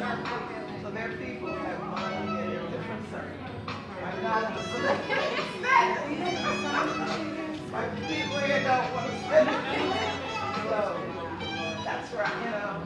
So their people have money and they're different circles. I'm not my people here don't want to spend it. So that's right, you know.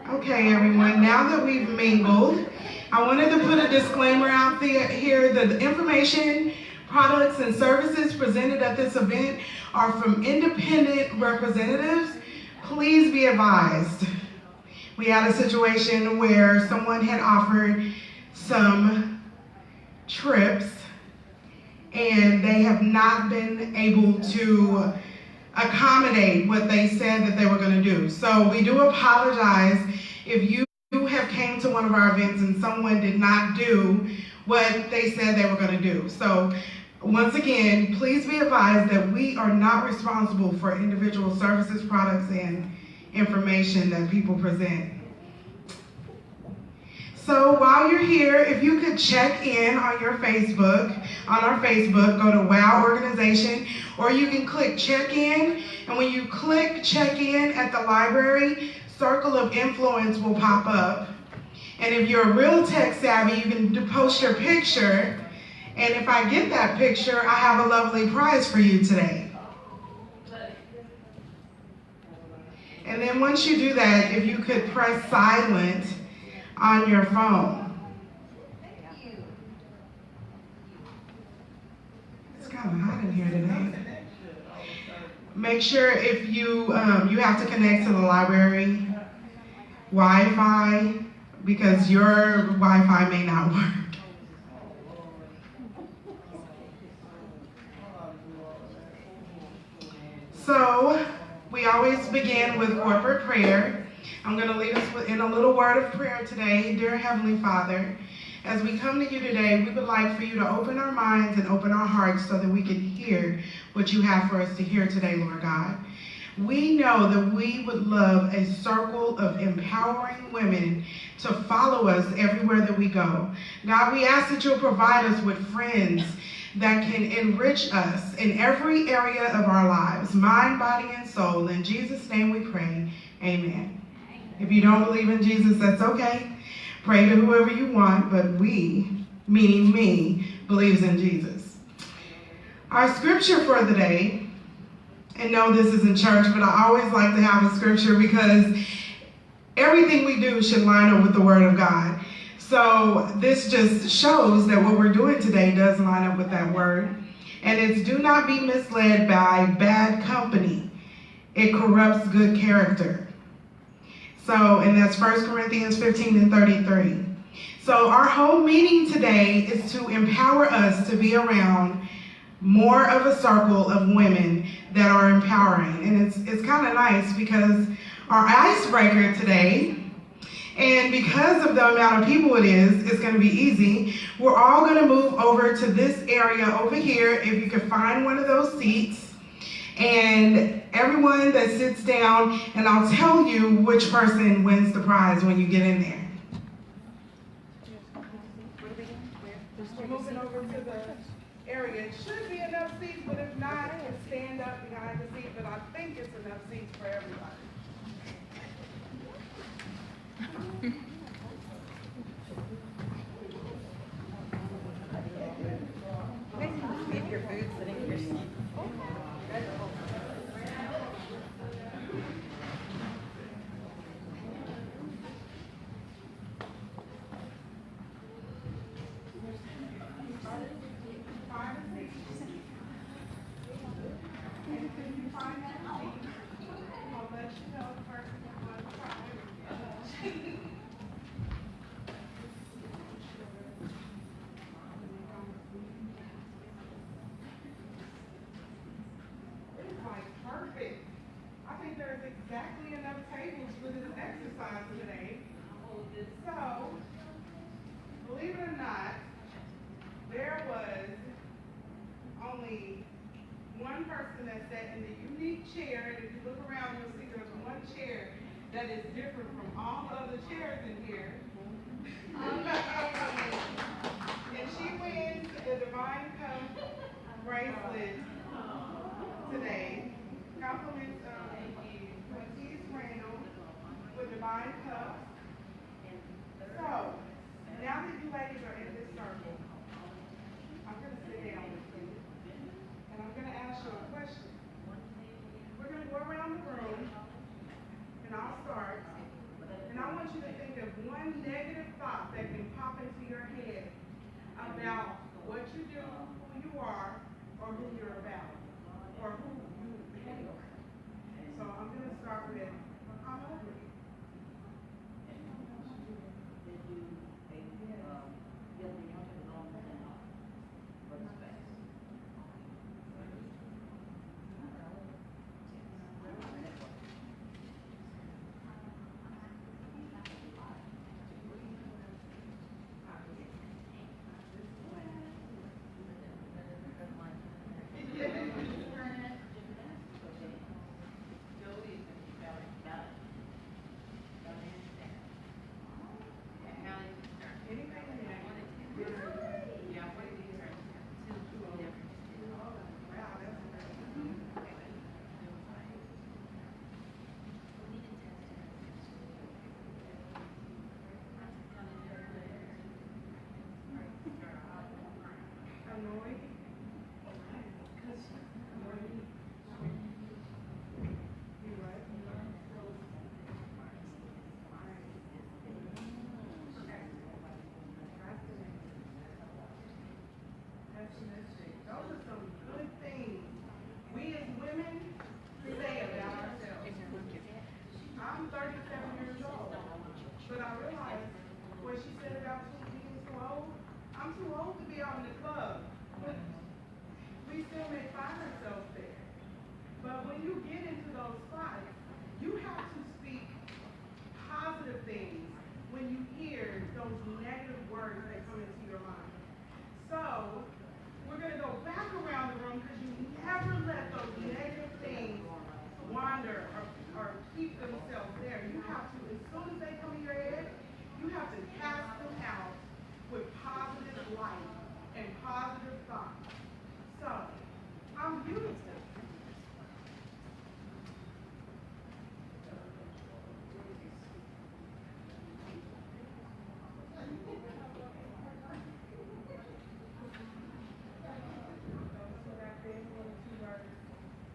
Okay, everyone, now that we've mingled, I wanted to put a disclaimer out there here that the information, products, and services presented at this event are from independent representatives. Please be advised. We had a situation where someone had offered some trips and they have not been able to accommodate what they said that they were going to do. So we do apologize if you have came to one of our events and someone did not do what they said they were going to do. So once again, please be advised that we are not responsible for individual services, products, and information that people present. So while you're here, if you could check in on your Facebook, on our Facebook, go to WOW Organization, or you can click check in, and when you click check in at the library, Circle of Influence will pop up. And if you're real tech savvy, you can post your picture, and if I get that picture, I have a lovely prize for you today. And then once you do that, if you could press silent on your phone. It's kind of hot in here today. Make sure if you have to connect to the library Wi-Fi, because your Wi-Fi may not work. So we always begin with corporate prayer. I'm going to lead us in a little word of prayer today. Dear Heavenly Father, as we come to you today, we would like for you to open our minds and open our hearts so that we can hear what you have for us to hear today, Lord God. We know that we would love a circle of empowering women to follow us everywhere that we go. God, we ask that you'll provide us with friends that can enrich us in every area of our lives, mind, body, and soul. In Jesus' name we pray, amen. If you don't believe in Jesus, that's okay. Pray to whoever you want, but we, meaning me, believes in Jesus. Our scripture for the day, and no, this isn't church, but I always like to have a scripture because everything we do should line up with the Word of God. So this just shows that what we're doing today does line up with that word. And it's do not be misled by bad company. It corrupts good character. So, and that's 1 Corinthians 15 and 33. So our whole meeting today is to empower us to be around more of a circle of women that are empowering. And it's kind of nice because our icebreaker today, and because of the amount of people it is, it's going to be easy. We're all going to move over to this area over here, if you can find one of those seats. And everyone that sits down, and I'll tell you which person wins the prize when you get in there. We're moving over to the area. It should be enough seats, but if not, I can stand up behind the seat, but I think it's enough seats for everybody. Leave your boots sitting in your seat. Exactly enough tables for this exercise today. So, believe it or not, there was only one person that sat in the unique chair, and if you look around, you'll see there's one chair that is different from all other chairs in here. And she wins the Divine Cup bracelet today. Compliments of Quincy Randall with Divine Cup. So, now that you ladies are in this circle, I'm going to sit down with you, and I'm going to ask you a question. We're going to go around the room, and I'll start, and I want you to think of one negative thought that can pop into your head about what you do, who you are, or who you're about, or who you hate. So I'm going to start with Pamela. Those are some good things we as women say about ourselves. I'm 37 years old, but I realize what she said about being too old. I'm too old to be out in the club. We still may find ourselves there. But when you get into those spots, you have to speak positive things when you hear those negative words that come into your mind. So, we're going to go back around the room because you never let those negative things wander or keep themselves there. You have to, as soon as they come in your head, you have to cast them out with positive light and positive thoughts. So, I'm beautiful.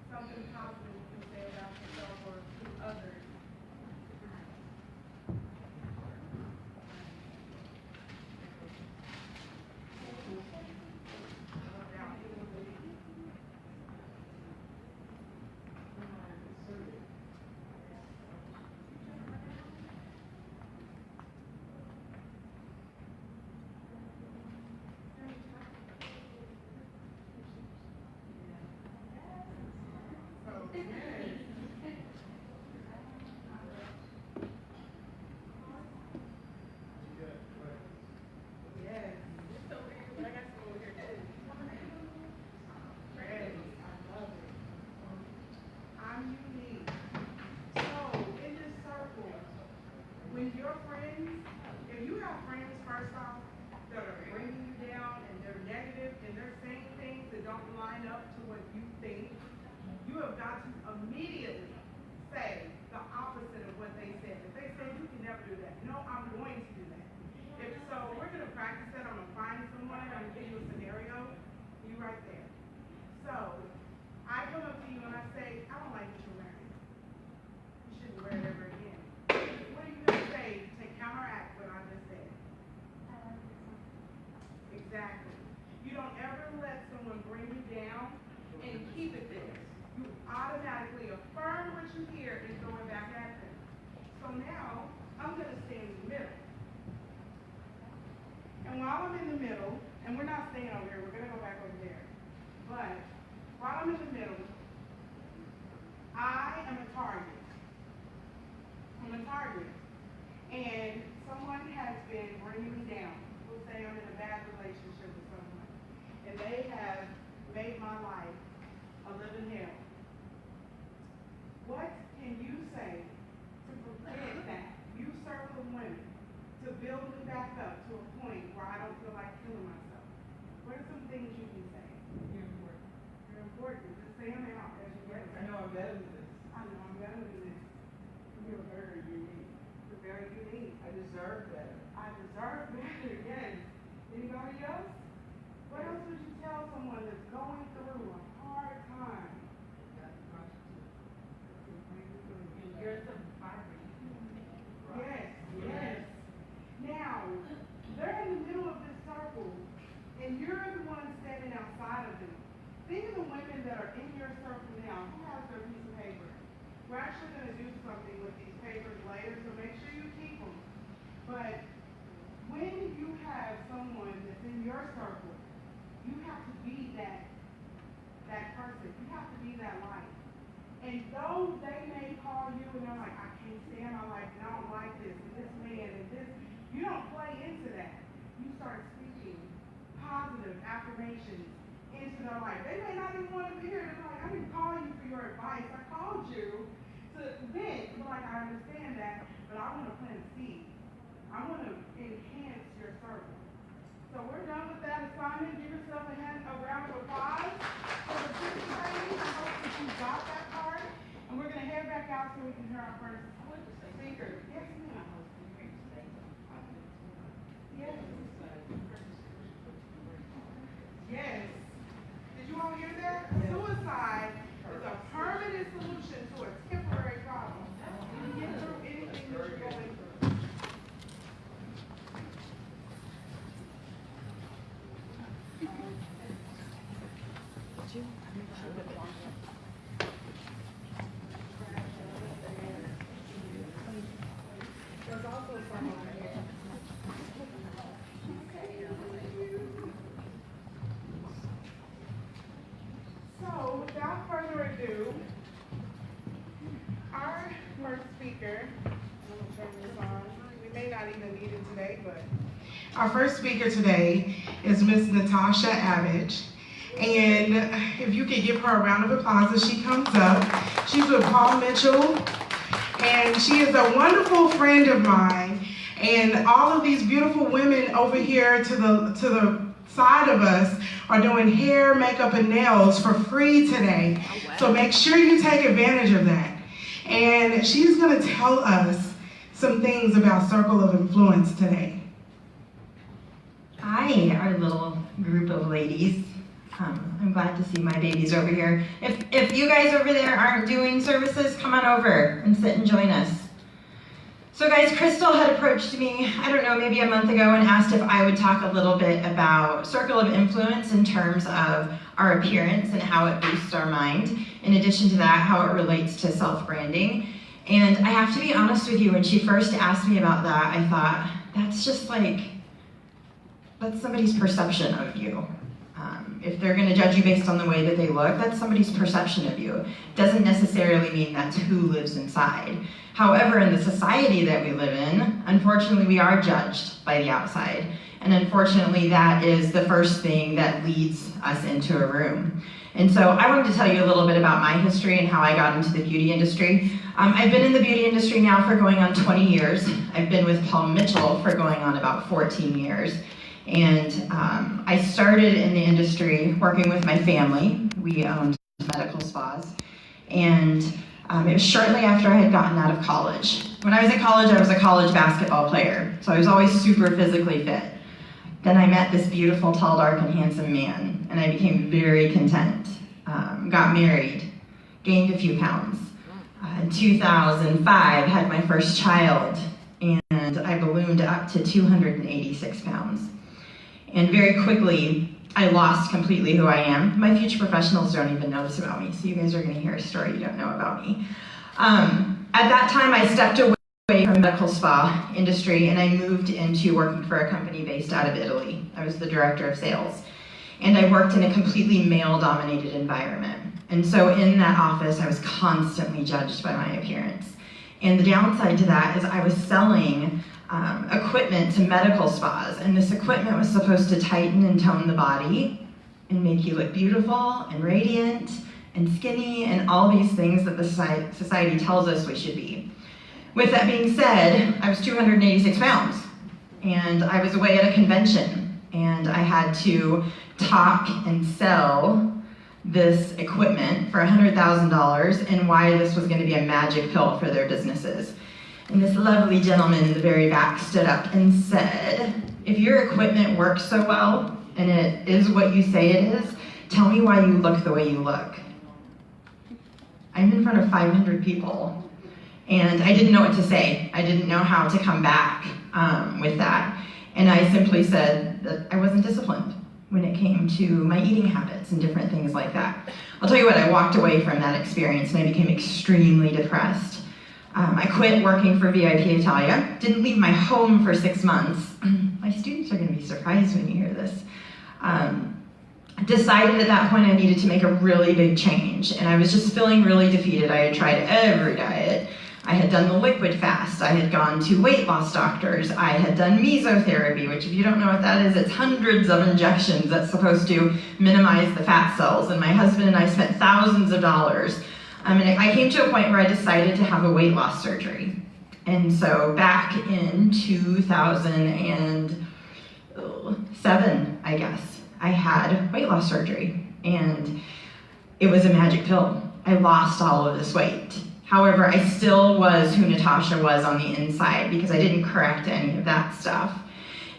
Something positive you can say about yourself or to others. Yes. But I got some over here too. Ready. I love it. I'm unique. So, in this circle, when your friends, if you have friends, first off, that are bringing you down and they're negative and they're saying things that don't line up to what you think, you have got to immediately say the opposite of what they said. If they said you can never do that, no, I'm going to do that. If so, we're going to practice that. I'm going to find someone, I'm going to give you a scenario, you right there. So, I come up to you and I say, I don't like what you're wearing. You shouldn't wear it ever again. What are you going to say to counteract what I just said? Exactly. You don't ever let someone bring you down and keep it there. You automatically affirm what you hear and throw it back at them. So now, I'm going to stay in the middle. And while I'm in the middle, and we're not staying over here, we're going to go back over there. But while I'm in the middle, I am a target. I'm a target. And someone has been bringing me down. We'll say I'm in a bad relationship with someone. And they have made my life a living hell. What can you say to prevent that? You circle of women to build me back up to a point where I don't feel like killing myself. What are some things you can say? You're important. You're important. Just say them out as you get I know I'm better than this. I know I'm better than this. You're very unique. You're very unique. I deserve better. I deserve better, yes. Anybody else? What else would you tell someone that's going through a hard time? You're the fiber. Yes, yes. Now, they're in the middle of this circle, and you're the one standing outside of them. Think of the women that are in your circle now. Who has their piece of paper? We're actually going to do something with these papers later, so make sure you keep them. But when you have someone that's in your circle, you have to be that person. You have to be that light. And though they may call you and they're like, I can't stand my life, and I don't like this, and this man, and this, you don't play into that. You start speaking positive affirmations into their life. They may not even want to hear it. They're like, I didn't call you for your advice. I called you to vent. You're like, I understand that, but I want to plant a seed. I want to enhance your circle. So we're done with that assignment. Give yourself a round of applause for the participating. I hope that you got that part. And we're going to head back out so we can hear our first speaker. Yes, ma'am. Yes. Yes. Did you all hear that? Suicide is a permanent solution to a temporary problem. You can get through anything that you're going through. There's also some over here. So, without further ado, our first speaker, I'm going to turn this on. We may not even need it today, but our first speaker today is Miss Natasha Avage. And if you could give her a round of applause as she comes up. She's with Paul Mitchell, and she is a wonderful friend of mine. And all of these beautiful women over here to the side of us are doing hair, makeup, and nails for free today. So make sure you take advantage of that. And she's going to tell us some things about Circle of Influence today. Hi, our little group of ladies. I'm glad to see my babies over here. If you guys over there aren't doing services, come on over and sit and join us. So guys, Crystal had approached me, I don't know, maybe a month ago and asked if I would talk a little bit about Circle of Influence in terms of our appearance and how it boosts our mind. In addition to that, how it relates to self-branding. And I have to be honest with you, when she first asked me about that, I thought, that's just like, that's somebody's perception of you. If they're going to judge you based on the way that they look, that's somebody's perception of you. It doesn't necessarily mean that's who lives inside. However, in the society that we live in, unfortunately, we are judged by the outside. And unfortunately, that is the first thing that leads us into a room. And so I wanted to tell you a little bit about my history and how I got into the beauty industry. I've been in the beauty industry now for going on 20 years. I've been with Paul Mitchell for going on about 14 years. And I started in the industry working with my family. We owned medical spas. And it was shortly after I had gotten out of college. When I was in college, I was a college basketball player. So I was always super physically fit. Then I met this beautiful, tall, dark, and handsome man, and I became very content. Got married, gained a few pounds. In 2005, had my first child, and I ballooned up to 286 pounds. And very quickly, I lost completely who I am. My future professionals don't even know this about me, so you guys are gonna hear a story you don't know about me. At that time, I stepped away from the medical spa industry, and I moved into working for a company based out of Italy. I was the director of sales. And I worked in a completely male-dominated environment. And so in that office, I was constantly judged by my appearance. And the downside to that is I was selling equipment to medical spas, and this equipment was supposed to tighten and tone the body and make you look beautiful and radiant and skinny and all these things that the society tells us we should be. With that being said, I was 286 pounds, and I was away at a convention, and I had to talk and sell this equipment for $100,000 and why this was going to be a magic pill for their businesses. And this lovely gentleman in the very back stood up and said, if your equipment works so well, and it is what you say it is, tell me why you look the way you look. I'm in front of 500 people, and I didn't know what to say. I didn't know how to come back with that. And I simply said that I wasn't disciplined when it came to my eating habits and different things like that. I'll tell you what, I walked away from that experience and I became extremely depressed. I quit working for VIP Italia, didn't leave my home for 6 months. My students are gonna be surprised when you hear this. Decided at that point I needed to make a really big change, and I was just feeling really defeated. I had tried every diet. I had done the liquid fast. I had gone to weight loss doctors. I had done mesotherapy, which if you don't know what that is, it's hundreds of injections that's supposed to minimize the fat cells. And my husband and I spent thousands of dollars. And I came to a point where I decided to have a weight loss surgery. And so back in 2007, I guess, I had weight loss surgery. And it was a magic pill. I lost all of this weight. However, I still was who Natasha was on the inside because I didn't correct any of that stuff.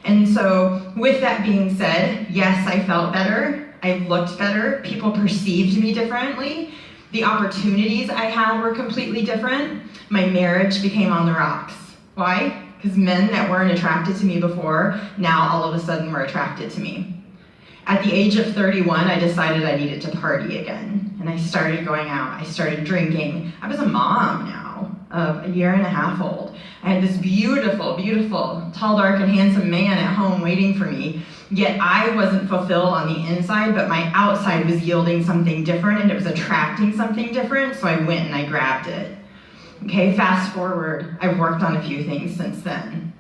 And so with that being said, yes, I felt better. I looked better. People perceived me differently. The opportunities I had were completely different. My marriage became on the rocks. Why? Because men that weren't attracted to me before, now all of a sudden were attracted to me. At the age of 31, I decided I needed to party again. And I started going out, I started drinking. I was a mom now of a 1.5 old. I had this beautiful, beautiful, tall, dark, and handsome man at home waiting for me. Yet I wasn't fulfilled on the inside, but my outside was yielding something different and it was attracting something different, so I went and I grabbed it. Okay, fast forward, I've worked on a few things since then.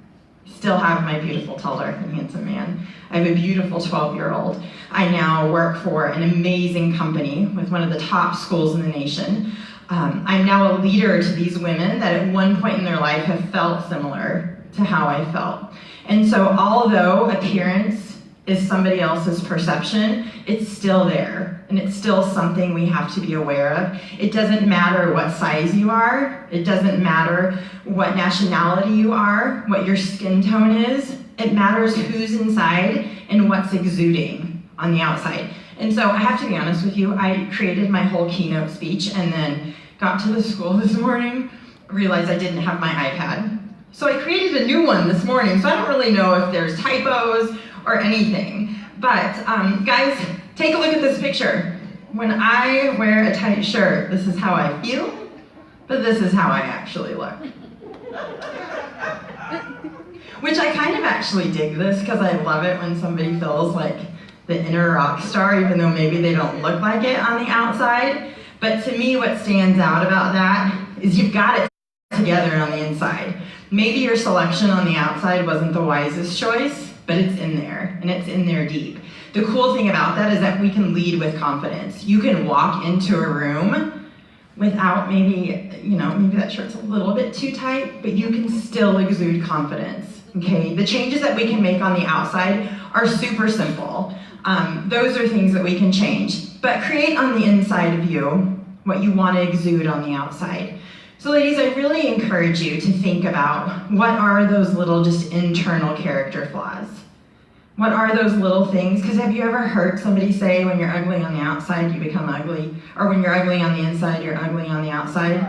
Still have my beautiful, tall, dark, and handsome man. I have a beautiful 12-year-old. I now work for an amazing company with one of the top schools in the nation. I'm now a leader to these women that at one point in their life have felt similar to how I felt. And so although appearance is somebody else's perception, it's still there. And it's still something we have to be aware of. It doesn't matter what size you are. It doesn't matter what nationality you are, what your skin tone is. It matters who's inside and what's exuding on the outside. And so I have to be honest with you, I created my whole keynote speech and then got to the school this morning, realized I didn't have my iPad. So I created a new one this morning, so I don't really know if there's typos or anything. But guys, take a look at this picture. When I wear a tight shirt, this is how I feel, but this is how I actually look. Which I kind of actually dig this because I love it when somebody feels like the inner rock star, even though maybe they don't look like it on the outside. But to me, what stands out about that is you've got it together on the inside. Maybe your selection on the outside wasn't the wisest choice, but it's in there, and it's in there deep. The cool thing about that is that we can lead with confidence. You can walk into a room without maybe that shirt's a little bit too tight, but you can still exude confidence, okay? The changes that we can make on the outside are super simple. Those are things that we can change, but create on the inside of you what you want to exude on the outside. So ladies, I really encourage you to think about what are those little just internal character flaws? What are those little things? Because have you ever heard somebody say when you're ugly on the outside, you become ugly? Or when you're ugly on the inside, you're ugly on the outside?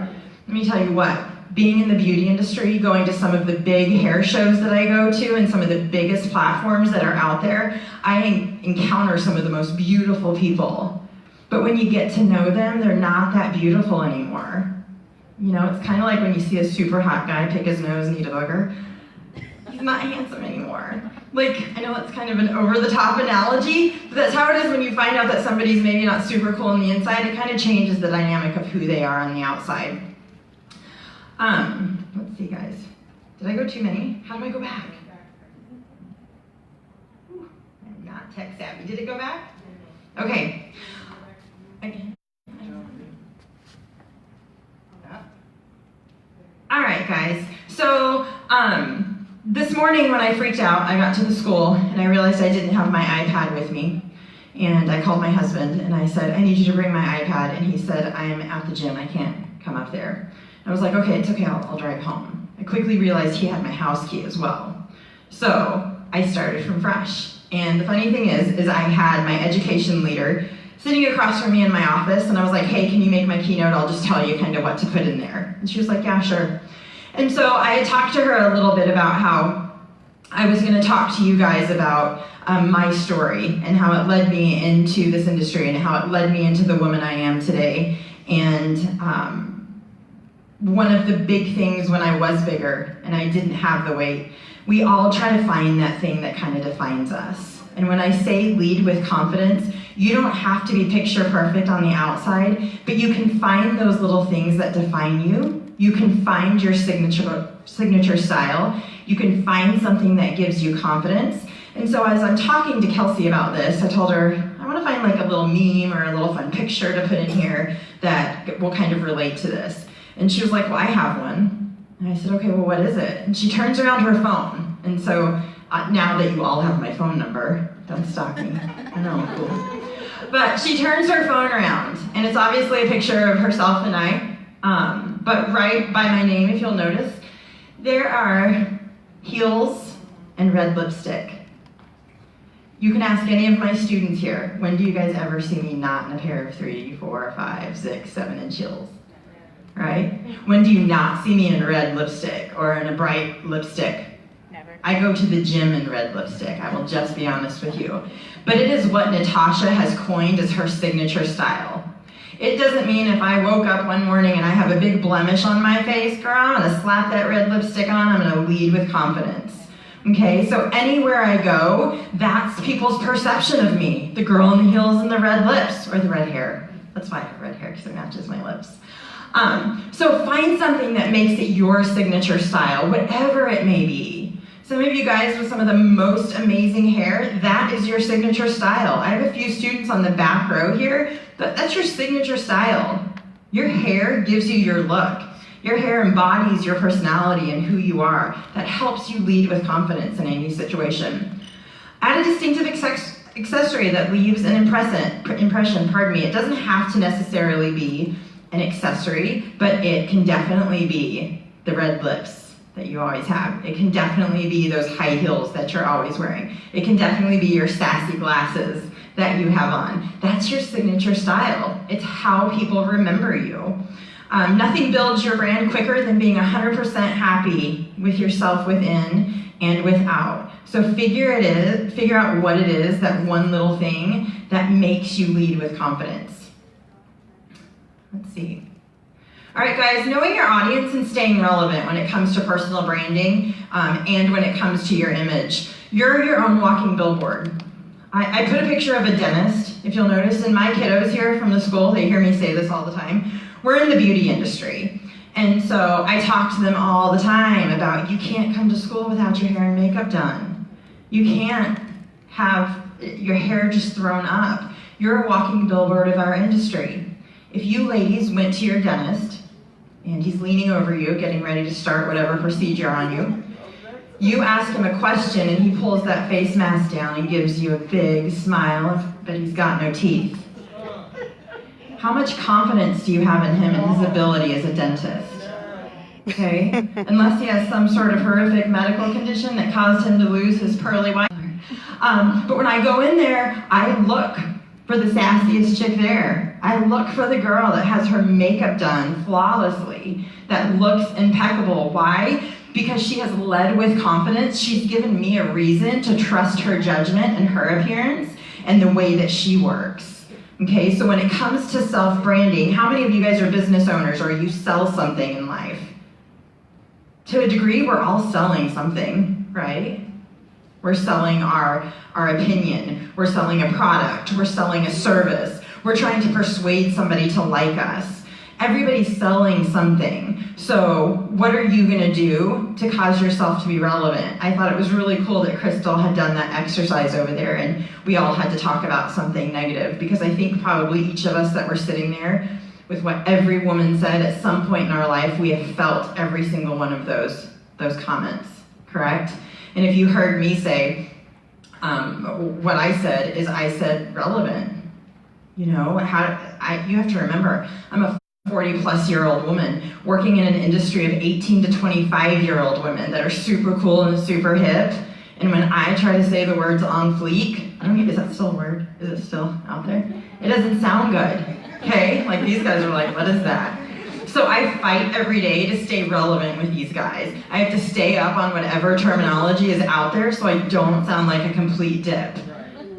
Let me tell you what, being in the beauty industry, going to some of the big hair shows that I go to and some of the biggest platforms that are out there, I encounter some of the most beautiful people. But when you get to know them, they're not that beautiful anymore. You know, it's kind of like when you see a super hot guy pick his nose and eat a booger. He's not handsome anymore. Like, I know that's kind of an over-the-top analogy, but that's how it is when you find out that somebody's maybe not super cool on the inside. It kind of changes the dynamic of who they are on the outside. Let's see, guys. Did I go too many? How do I go back? Whew, I'm not tech savvy. Did it go back? Okay. Again. All right, guys. So, this morning when I freaked out, I got to the school and I realized I didn't have my iPad with me. And I called my husband and I said, I need you to bring my iPad. And he said, I'm at the gym, I can't come up there. And I was like, okay, it's okay, I'll drive home. I quickly realized he had my house key as well. So I started from fresh. And the funny thing is I had my education leader sitting across from me in my office, and I was like, hey, can you make my keynote? I'll just tell you kind of what to put in there. And she was like, yeah, sure. And so I had talked to her a little bit about how I was going to talk to you guys about my story and how it led me into this industry and how it led me into the woman I am today. And one of the big things when I was bigger and I didn't have the weight, we all try to find that thing that kind of defines us. And when I say lead with confidence, you don't have to be picture perfect on the outside, but you can find those little things that define you. You can find your signature style. You can find something that gives you confidence. And so as I'm talking to Kelsey about this, I told her, I want to find like a little meme or a little fun picture to put in here that will kind of relate to this. And she was like, well, I have one. And I said, okay, well, what is it? And she turns around to her phone. And so now that you all have my phone number, don't stalk me. I know, cool. But she turns her phone around, and it's obviously a picture of herself and I. But right by my name, if you'll notice, there are heels and red lipstick. You can ask any of my students here, when do you guys ever see me not in a pair of 3, 4, 5, 6, 7-inch heels? Right? When do you not see me in red lipstick or in a bright lipstick? Never. I go to the gym in red lipstick, I will just be honest with you. But it is what Natasha has coined as her signature style. It doesn't mean if I woke up one morning and I have a big blemish on my face, girl, I'm gonna slap that red lipstick on, I'm gonna lead with confidence. Okay, so anywhere I go, that's people's perception of me. The girl in the heels and the red lips, or the red hair. That's why I have red hair, because it matches my lips. So find something that makes it your signature style, whatever it may be. Some of you guys with some of the most amazing hair, that is your signature style. I have a few students on the back row here, but that's your signature style. Your hair gives you your look. Your hair embodies your personality and who you are. That helps you lead with confidence in any situation. Add a distinctive accessory that leaves an impression. It doesn't have to necessarily be an accessory, but it can definitely be the red lips that you always have. It can definitely be those high heels that you're always wearing. It can definitely be your sassy glasses that you have on. That's your signature style. It's how people remember you. Nothing builds your brand quicker than being 100% happy with yourself within and without. So figure out what it is, that one little thing that makes you lead with confidence. Let's see. All right, guys, knowing your audience and staying relevant when it comes to personal branding and when it comes to your image. You're your own walking billboard. I put a picture of a dentist. If you'll notice, and my kiddos here from the school, they hear me say this all the time. We're in the beauty industry. And so I talk to them all the time about you can't come to school without your hair and makeup done. You can't have your hair just thrown up. You're a walking billboard of our industry. If you ladies went to your dentist, and he's leaning over you, getting ready to start whatever procedure on you, you ask him a question and he pulls that face mask down and gives you a big smile, but he's got no teeth. How much confidence do you have in him and his ability as a dentist? Okay? Unless he has some sort of horrific medical condition that caused him to lose his pearly white. But when I go in there, I look for the sassiest chick there. I look for the girl that has her makeup done flawlessly, that looks impeccable. Why? Because she has led with confidence. She's given me a reason to trust her judgment and her appearance and the way that she works. Okay, so when it comes to self-branding, how many of you guys are business owners or you sell something in life? To a degree, we're all selling something, right? We're selling our opinion. We're selling a product. We're selling a service. We're trying to persuade somebody to like us. Everybody's selling something. So what are you going to do to cause yourself to be relevant? I thought it was really cool that Crystal had done that exercise over there and we all had to talk about something negative, because I think probably each of us that were sitting there, with what every woman said, at some point in our life we have felt every single one of those comments, correct? And if you heard me say, what I said is I said relevant. You know, you have to remember, I'm a 40-plus-year-old woman working in an industry of 18 to 25-year-old women that are super cool and super hip. And when I try to say the words on fleek, I don't know, is that still a word? Is it still out there? It doesn't sound good, okay? Like these guys are like, what is that? So I fight every day to stay relevant with these guys. I have to stay up on whatever terminology is out there so I don't sound like a complete dip.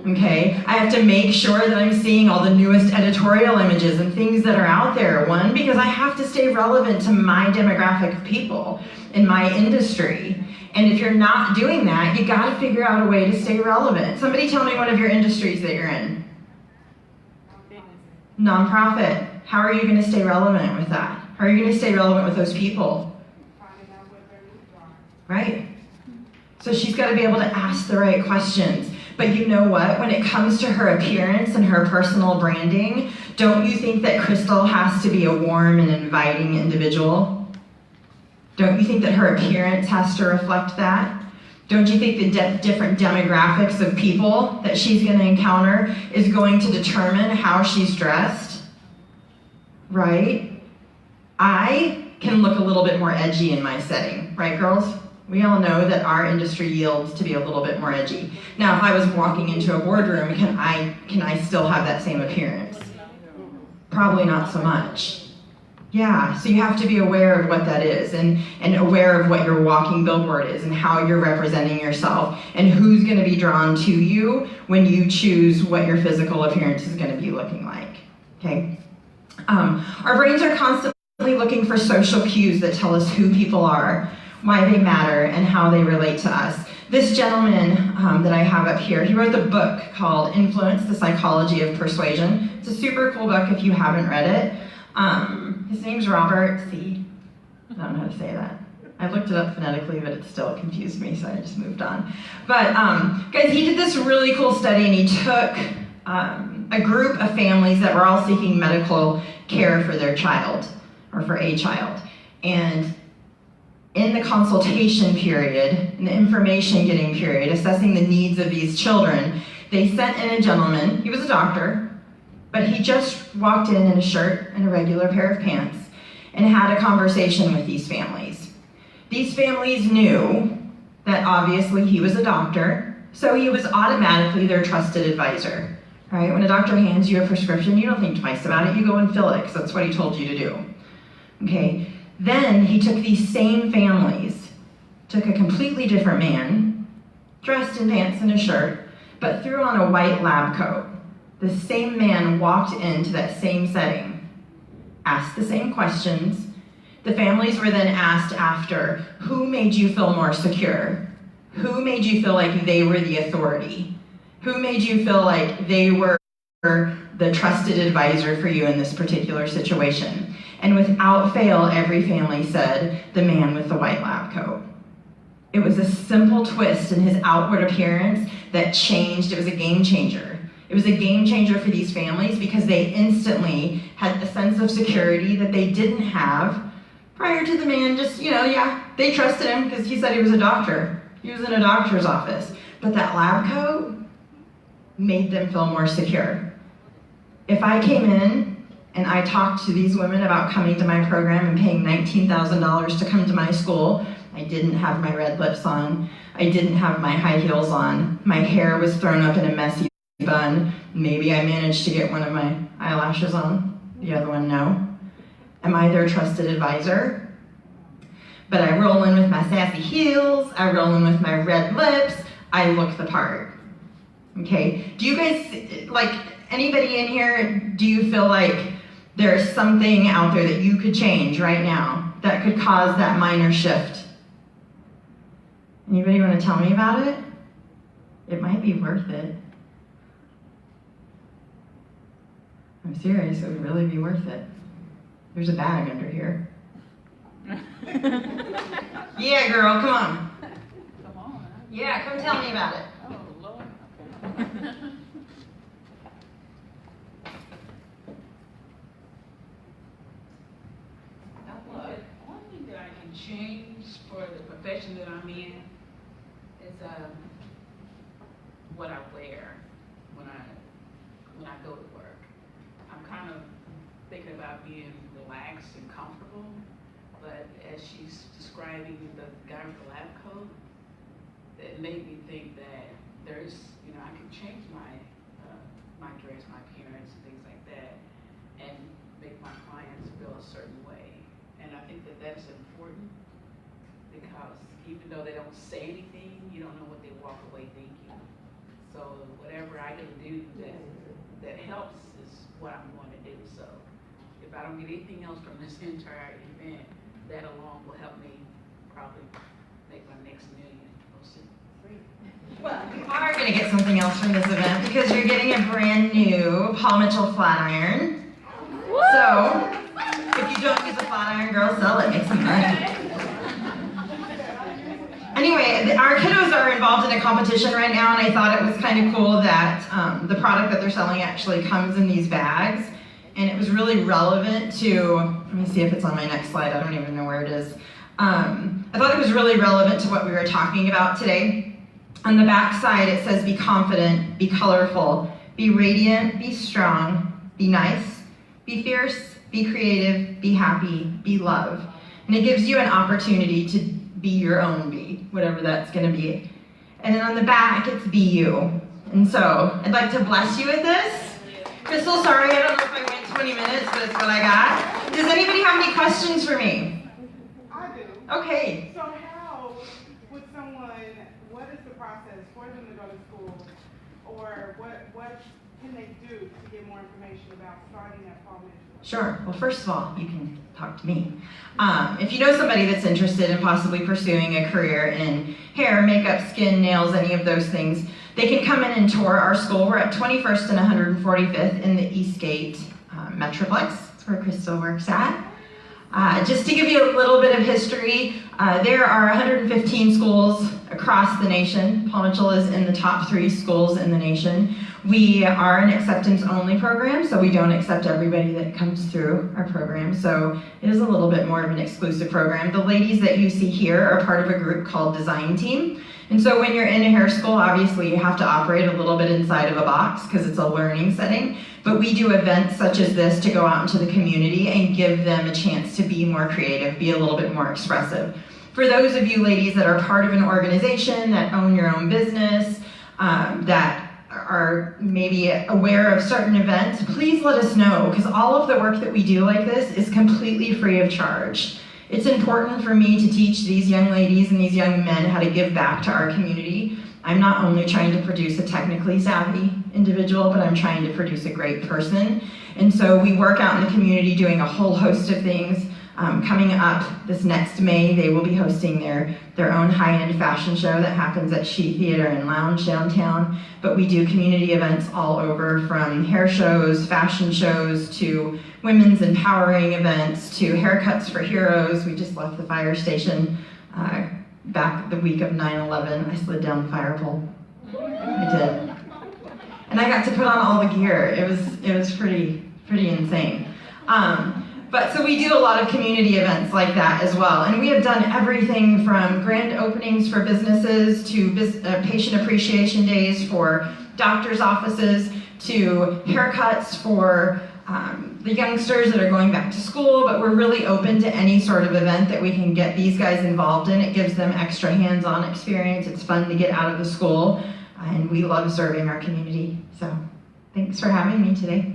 Okay? I have to make sure that I'm seeing all the newest editorial images and things that are out there. One, because I have to stay relevant to my demographic of people in my industry. And if you're not doing that, you gotta figure out a way to stay relevant. Somebody tell me one of your industries that you're in. Nonprofit. How are you gonna stay relevant with that? How are you gonna stay relevant with those people? Right. So she's gotta be able to ask the right questions. But you know what? When it comes to her appearance and her personal branding, don't you think that Crystal has to be a warm and inviting individual? Don't you think that her appearance has to reflect that? Don't you think the different demographics of people that she's going to encounter is going to determine how she's dressed? Right? I can look a little bit more edgy in my setting, right, girls? We all know that our industry yields to be a little bit more edgy. Now, if I was walking into a boardroom, can I still have that same appearance? Probably not so much. Yeah, so you have to be aware of what that is and aware of what your walking billboard is and how you're representing yourself and who's going to be drawn to you when you choose what your physical appearance is going to be looking like, okay? Our brains are constantly looking for social cues that tell us who people are, why they matter, and how they relate to us. This gentleman that I have up here, he wrote the book called Influence, The Psychology of Persuasion. It's a super cool book if you haven't read it. His name's Robert C. I don't know how to say that. I looked it up phonetically, but it still confused me, so I just moved on. But guys, he did this really cool study, and he took a group of families that were all seeking medical care for their child, or for a child. And in the consultation period, in the information getting period, assessing the needs of these children, they sent in a gentleman. He was a doctor, but he just walked in a shirt and a regular pair of pants and had a conversation with these families. These families knew that obviously he was a doctor, so he was automatically their trusted advisor, right? When a doctor hands you a prescription, you don't think twice about it, you go and fill it because that's what he told you to do, okay? Then he took these same families, took a completely different man, dressed in pants and a shirt, but threw on a white lab coat. The same man walked into that same setting, asked the same questions. The families were then asked after, who made you feel more secure? Who made you feel like they were the authority? Who made you feel like they were the trusted advisor for you in this particular situation? And without fail, every family said, the man with the white lab coat. It was a simple twist in his outward appearance that changed. It was a game changer. It was a game changer for these families because they instantly had a sense of security that they didn't have prior to the man just, they trusted him because he said he was a doctor. He was in a doctor's office. But that lab coat made them feel more secure. If I came in and I talked to these women about coming to my program and paying $19,000 to come to my school, I didn't have my red lips on, I didn't have my high heels on, my hair was thrown up in a messy bun, maybe I managed to get one of my eyelashes on, the other one no. Am I their trusted advisor? But I roll in with my sassy heels, I roll in with my red lips, I look the part. Okay, do you guys, like, anybody in here, do you feel like there's something out there that you could change right now that could cause that minor shift? Anybody want to tell me about it? It might be worth it. I'm serious, it would really be worth it. There's a bag under here. Yeah, girl, come on. Come on. Yeah, come tell me about it. Oh, Lord. Okay. One thing that I can change for the profession that I'm in is what I wear when I go to work. I'm kind of thinking about being relaxed and comfortable, but as she's describing the guy with the lab coat, it made me think that there's, I could change my dress, my appearance, and things like that, and make my clients feel a certain way. And I think that that's important because even though they don't say anything, you don't know what they walk away thinking. So whatever I can do that helps is what I'm going to do. So if I don't get anything else from this entire event, that alone will help me probably make my next million. We'll see. Well, you are going to get something else from this event because you're getting a brand new Paul Mitchell flat iron. So, if you don't use a flat iron, girl, sell it, make some money. Anyway, our kiddos are involved in a competition right now, and I thought it was kind of cool that the product that they're selling actually comes in these bags, and it was really relevant to, let me see if it's on my next slide, I don't even know where it is. I thought it was really relevant to what we were talking about today. On the back side, it says be confident, be colorful, be radiant, be strong, be nice, be fierce, be creative, be happy, be love. And it gives you an opportunity to be your own be, whatever that's going to be. And then on the back, it's be you. And so I'd like to bless you with this. Crystal, sorry, I don't know if I went 20 minutes, but it's what I got. Does anybody have any questions for me? I do. Okay. So how would what is the process for them to go to school, or what can they do to get more information about starting at Paul Mitchell? Sure. Well, first of all, you can talk to me. If you know somebody that's interested in possibly pursuing a career in hair, makeup, skin, nails, any of those things, they can come in and tour our school. We're at 21st and 145th in the Eastgate Metroplex. That's where Crystal works at. Just to give you a little bit of history, there are 115 schools across the nation. Paul Mitchell is in the top 3 schools in the nation. We are an acceptance-only program, so we don't accept everybody that comes through our program, so it is a little bit more of an exclusive program. The ladies that you see here are part of a group called Design Team, and so when you're in a hair school, obviously you have to operate a little bit inside of a box because it's a learning setting, but we do events such as this to go out into the community and give them a chance to be more creative, be a little bit more expressive. For those of you ladies that are part of an organization, that own your own business, that are maybe aware of certain events, please let us know, because all of the work that we do like this is completely free of charge. It's important for me to teach these young ladies and these young men how to give back to our community. I'm not only trying to produce a technically savvy individual, but I'm trying to produce a great person. And so we work out in the community doing a whole host of things. Coming up this next May, they will be hosting their own high-end fashion show that happens at She Theater and Lounge downtown. But we do community events all over, from hair shows, fashion shows, to women's empowering events, to haircuts for heroes. We just left the fire station back the week of 9/11. I slid down the fire pole. I did. And I got to put on all the gear. It was pretty insane. But so we do a lot of community events like that as well. And we have done everything from grand openings for businesses to patient appreciation days for doctors' offices to haircuts for the youngsters that are going back to school. But we're really open to any sort of event that we can get these guys involved in. It gives them extra hands-on experience. It's fun to get out of the school. And we love serving our community. So thanks for having me today.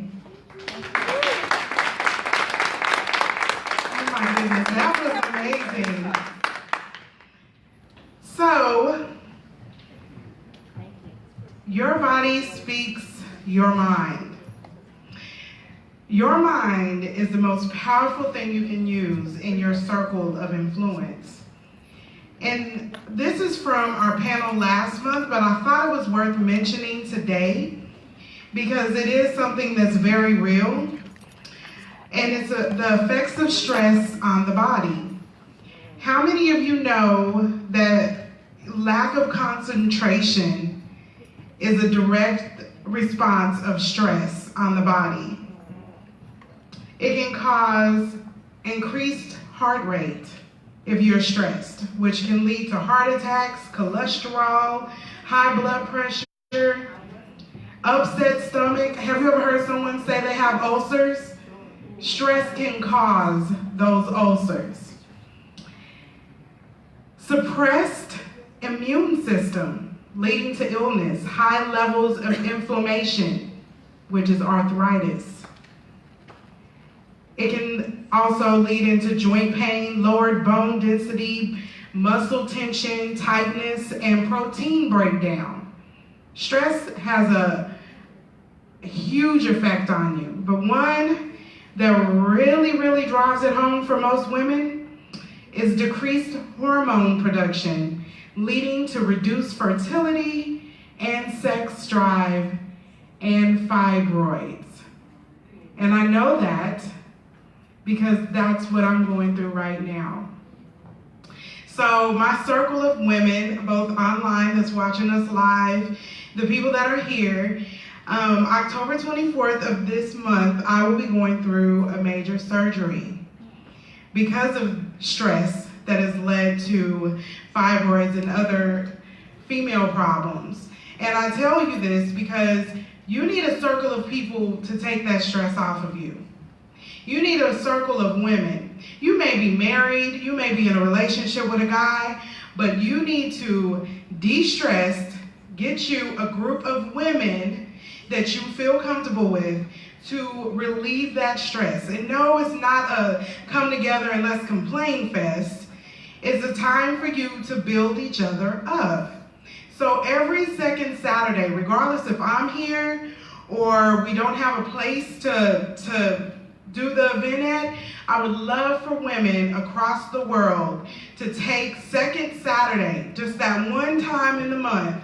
Oh my goodness, that was amazing. So, your body speaks your mind. Your mind is the most powerful thing you can use in your circle of influence. And this is from our panel last month, but I thought it was worth mentioning today because it is something that's very real. And it's the effects of stress on the body. How many of you know that lack of concentration is a direct response of stress on the body? It can cause increased heart rate if you're stressed, which can lead to heart attacks, cholesterol, high blood pressure, upset stomach. Have you ever heard someone say they have ulcers? Stress can cause those ulcers. Suppressed immune system leading to illness, high levels of inflammation, which is arthritis. It can also lead into joint pain, lowered bone density, muscle tension, tightness, and protein breakdown. Stress has a huge effect on you, but one that really drives it home for most women is decreased hormone production, leading to reduced fertility and sex drive and fibroids. And I know that because that's what I'm going through right now. So my circle of women, both online that's watching us live, the people that are here, October 24th of this month, I will be going through a major surgery because of stress that has led to fibroids and other female problems. And I tell you this because you need a circle of people to take that stress off of you. You need a circle of women. You may be married, you may be in a relationship with a guy, but you need to de-stress, get you a group of women that you feel comfortable with to relieve that stress. And no, it's not a come together and let's complain fest. It's a time for you to build each other up. So every second Saturday, regardless if I'm here or we don't have a place to do the event at, I would love for women across the world to take second Saturday, just that one time in the month,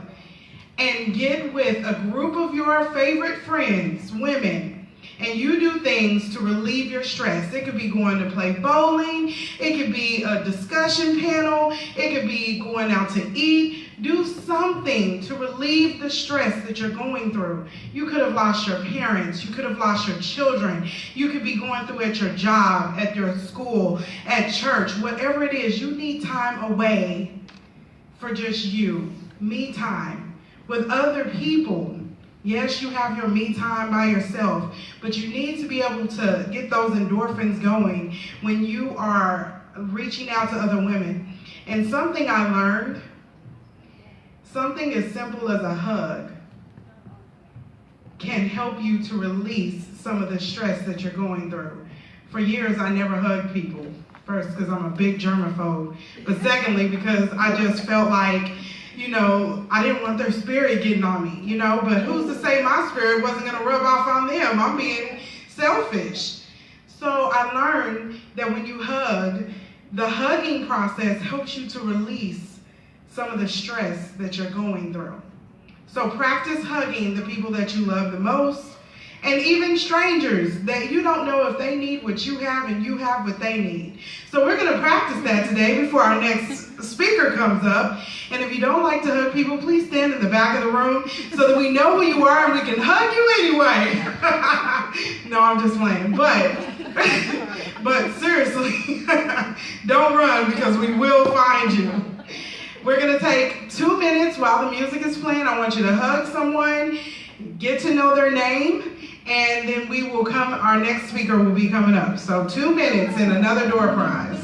and get with a group of your favorite friends, women, and you do things to relieve your stress. It could be going to play bowling, it could be a discussion panel, it could be going out to eat. Do something to relieve the stress that you're going through. You could have lost your parents, you could have lost your children, you could be going through at your job, at your school, at church, whatever it is, you need time away for just you, me time. With other people. Yes, you have your me time by yourself, but you need to be able to get those endorphins going when you are reaching out to other women. And something I learned, something as simple as a hug can help you to release some of the stress that you're going through. For years, I never hugged people. First, because I'm a big germaphobe, but secondly, because I just felt like, I didn't want their spirit getting on me, but who's to say my spirit wasn't going to rub off on them? I'm being selfish. So I learned that when you hug, the hugging process helps you to release some of the stress that you're going through. So practice hugging the people that you love the most, and even strangers that you don't know if they need what you have and you have what they need. So we're going to practice that today before our next speaker comes up. And if you don't like to hug people, please stand in the back of the room so that we know who you are and we can hug you anyway. No, I'm just playing. But seriously, don't run because we will find you. We're going to take 2 minutes while the music is playing. I want you to hug someone, get to know their name, and then we will come, our next speaker will be coming up. So 2 minutes and another door prize.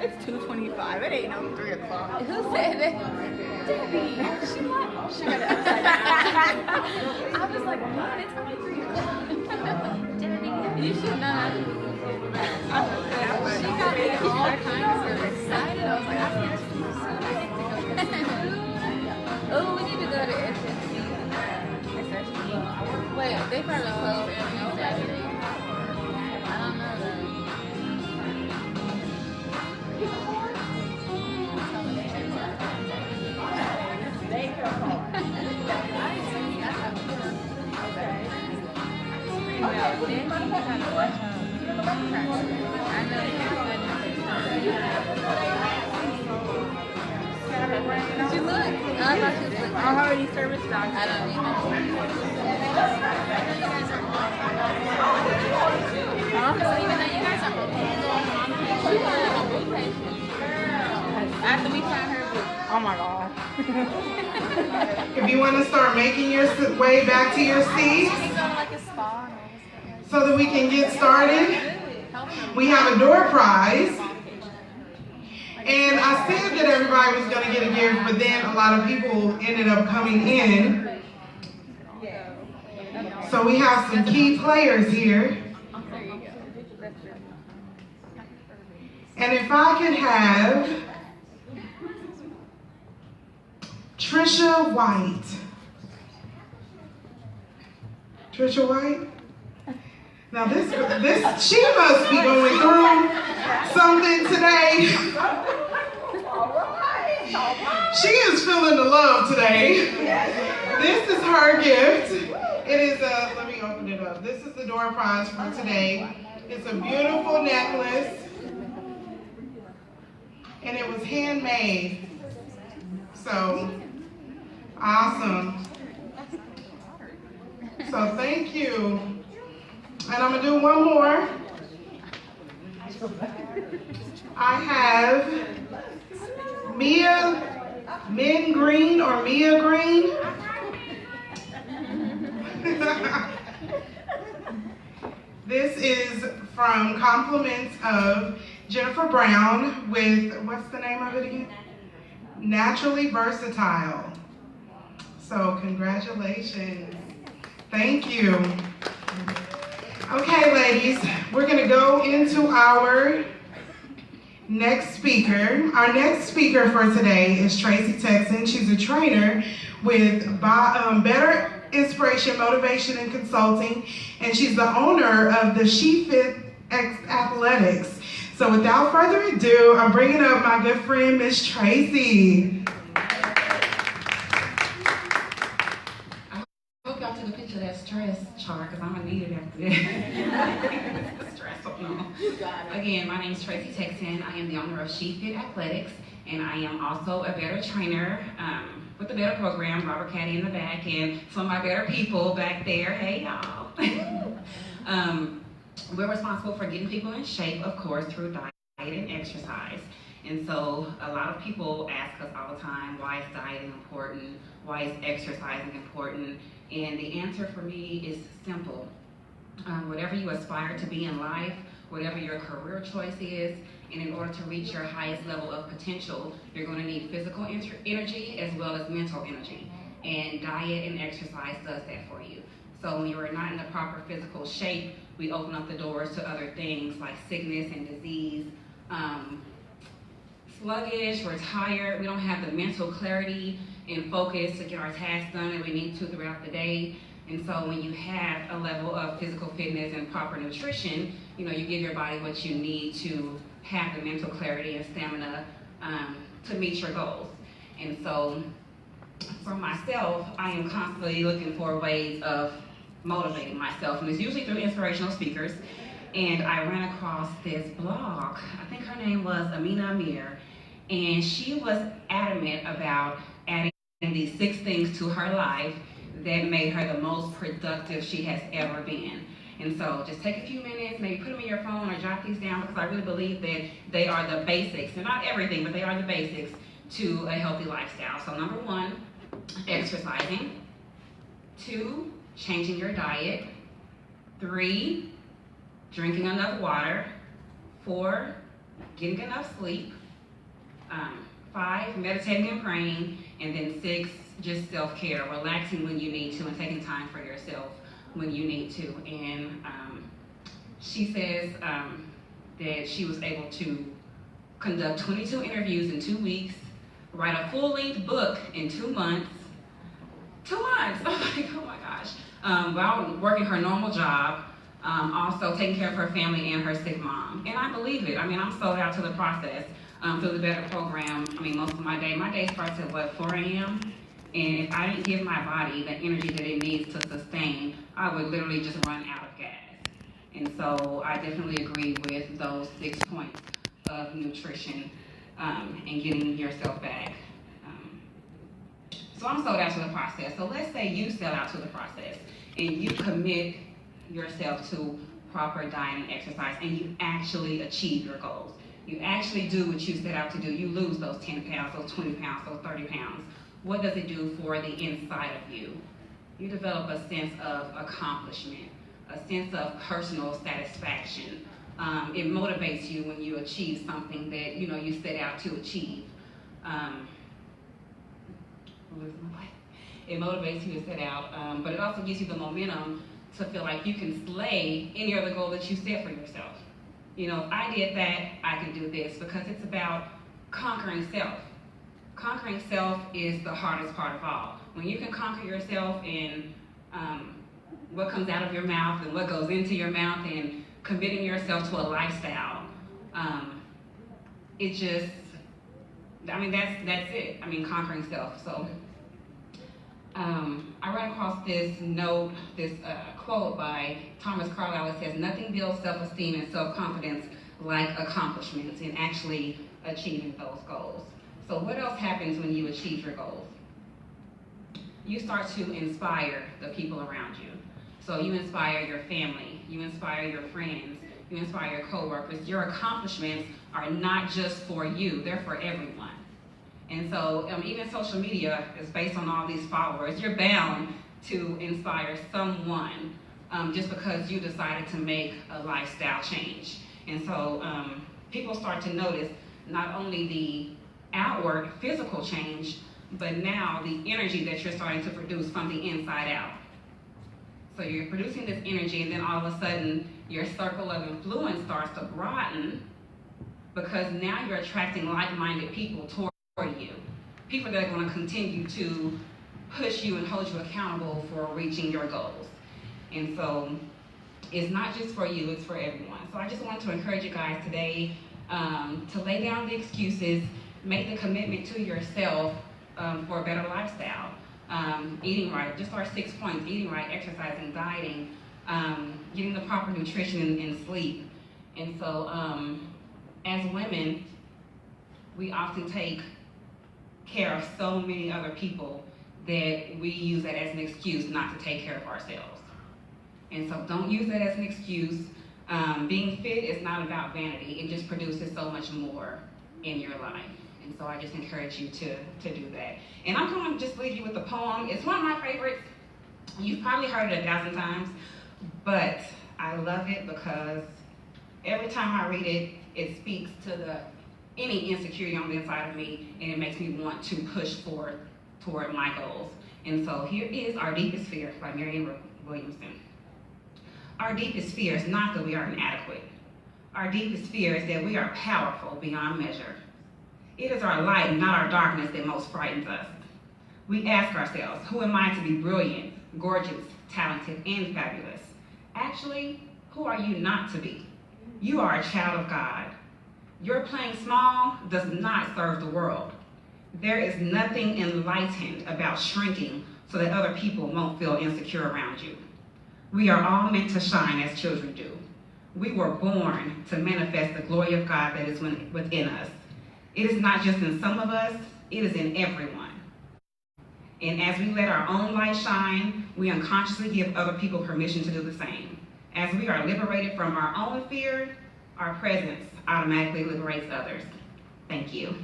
It's 2:25. It ain't no 3 o'clock. Who said that? Debbie. She got it upside down. I was like, what? It's only 3 o'clock. Debbie, you should not. She got me all kinds of excited. I was like, I can't see. Oh, we need to go to SSC. Wait, they probably close every Saturday. I don't know though. She looked. I thought she was like, I'll have any service dogs. I don't even know. Even though you guys are rotating. After we find her book. Oh my god. If you want to start making your way back to your seats so that we can get started, we have a door prize. And I said that everybody was going to get a gift, but then a lot of people ended up coming in. So we have some key players here. And if I could have Trisha White. Trisha White? Now this, she must be going through something today. She is feeling the love today. This is her gift. It is let me open it up. This is the door prize for today. It's a beautiful necklace. And it was handmade. So, awesome. So thank you. And I'm gonna do one more. I have Mia Min Green or Mia Green. This is from Compliments of Jennifer Brown with, what's the name of it again? Naturally Versatile. So congratulations. Thank you. Okay, ladies, we're gonna go into our next speaker. Our next speaker for today is Tracy Texan. She's a trainer with Better Inspiration, Motivation, and Consulting, and she's the owner of the She Fit Athletics. So without further ado, I'm bringing up my good friend, Miss Tracy. I hope y'all took a picture of that stress chart, because I'm gonna need it after that. It's stressful, no. Again, my name is Tracy Texan. I am the owner of She Fit Athletics, and I am also a Better trainer with the Better program, Robert Caddy in the back, and some of my Better people back there. Hey, y'all. We're responsible for getting people in shape, of course, through diet and exercise. And so a lot of people ask us all the time, why is dieting important? Why is exercising important? And the answer for me is simple. Whatever you aspire to be in life, whatever your career choice is, and in order to reach your highest level of potential, you're going to need physical energy as well as mental energy. And diet and exercise does that for you. So when you are not in the proper physical shape, we open up the doors to other things like sickness and disease. Sluggish, we're tired, we don't have the mental clarity and focus to get our tasks done that we need to throughout the day. And so when you have a level of physical fitness and proper nutrition, you give your body what you need to have the mental clarity and stamina to meet your goals. And so for myself, I am constantly looking for ways of motivating myself, and it's usually through inspirational speakers. And I ran across this blog, I think her name was Amina Amir, and she was adamant about adding these 6 things to her life that made her the most productive she has ever been. And so just take a few minutes, maybe put them in your phone or jot these down, because I really believe that they are the basics. They're not everything, but they are the basics to a healthy lifestyle. So number 1, exercising. 2, changing your diet. 3, drinking enough water. 4, getting enough sleep. 5, meditating and praying. And then 6, just self-care, relaxing when you need to and taking time for yourself when you need to. And she says that she was able to conduct 22 interviews in 2 weeks, write a full-length book in 2 months. 2 months! Oh my gosh. While working her normal job, also taking care of her family and her sick mom. And I believe it. I'm sold out to the process through the Better program. Most of my day starts at 4 a.m. And if I didn't give my body the energy that it needs to sustain, I would literally just run out of gas. And so I definitely agree with those 6 points of nutrition and getting yourself back. So I'm sold out to the process. So let's say you sell out to the process and you commit yourself to proper diet and exercise and you actually achieve your goals. You actually do what you set out to do. You lose those 10 pounds, those 20 pounds, those 30 pounds. What does it do for the inside of you? You develop a sense of accomplishment, a sense of personal satisfaction. It motivates you when you achieve something that you set out to achieve. It motivates you to set out, but it also gives you the momentum to feel like you can slay any other goal that you set for yourself. If I did that, I can do this, because it's about conquering self. Conquering self is the hardest part of all. When you can conquer yourself and what comes out of your mouth and what goes into your mouth and committing yourself to a lifestyle, it just, that's it. Conquering self. So I ran across this note, this quote by Thomas Carlyle. It says, "Nothing builds self-esteem and self-confidence like accomplishments and actually achieving those goals." So what else happens when you achieve your goals? You start to inspire the people around you. So you inspire your family, you inspire your friends, you inspire your coworkers. Your accomplishments are not just for you, they're for everyone. And so even social media is based on all these followers. You're bound to inspire someone just because you decided to make a lifestyle change. And so people start to notice not only the outward physical change, but now the energy that you're starting to produce from the inside out. So you're producing this energy, and then all of a sudden your circle of influence starts to broaden, because now you're attracting like-minded people toward you. People that are going to continue to push you and hold you accountable for reaching your goals. And so it's not just for you, it's for everyone. So I just want to encourage you guys today to lay down the excuses, make the commitment to yourself for a better lifestyle. Eating right, just our 6 points: eating right, exercising, dieting, getting the proper nutrition and sleep. And so as women, we often take care of so many other people that we use that as an excuse not to take care of ourselves. And so don't use that as an excuse. Being fit is not about vanity. It just produces so much more in your life. And so I just encourage you to do that. And I'm going to just leave you with a poem. It's one of my favorites. You've probably heard it 1,000 times, but I love it because every time I read it, it speaks to any insecurity on the inside of me, and it makes me want to push forward toward my goals. And so here is Our Deepest Fear by Marianne Williamson. Our deepest fear is not that we are inadequate. Our deepest fear is that we are powerful beyond measure. It is our light, not our darkness, that most frightens us. We ask ourselves, who am I to be brilliant, gorgeous, talented, and fabulous? Actually, who are you not to be? You are a child of God. Your playing small does not serve the world. There is nothing enlightened about shrinking so that other people won't feel insecure around you. We are all meant to shine as children do. We were born to manifest the glory of God that is within us. It is not just in some of us, it is in everyone. And as we let our own light shine, we unconsciously give other people permission to do the same. As we are liberated from our own fear, our presence automatically liberates others. Thank you.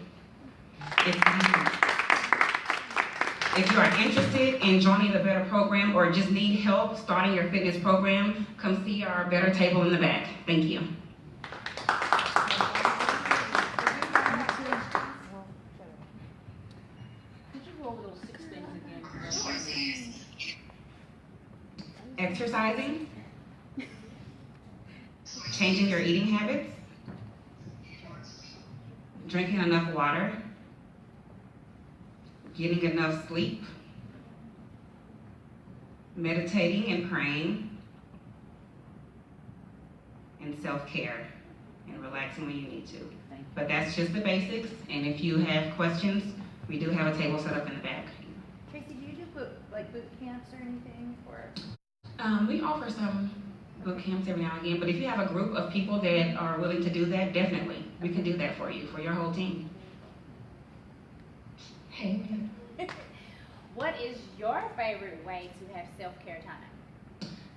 If you are interested in joining the Better program or just need help starting your fitness program, come see our Better table in the back. Thank you. Could you go over those 6 things again? Exercising, changing your eating habits, drinking enough water, getting enough sleep, meditating and praying, and self-care, and relaxing when you need to. But that's just the basics, and if you have questions, we do have a table set up in the back. Tracy, do you do boot camps or anything for? We offer some boot camps every now and again, but if you have a group of people that are willing to do that, definitely, we can do that for you, for your whole team. Hey. What is your favorite way to have self-care time?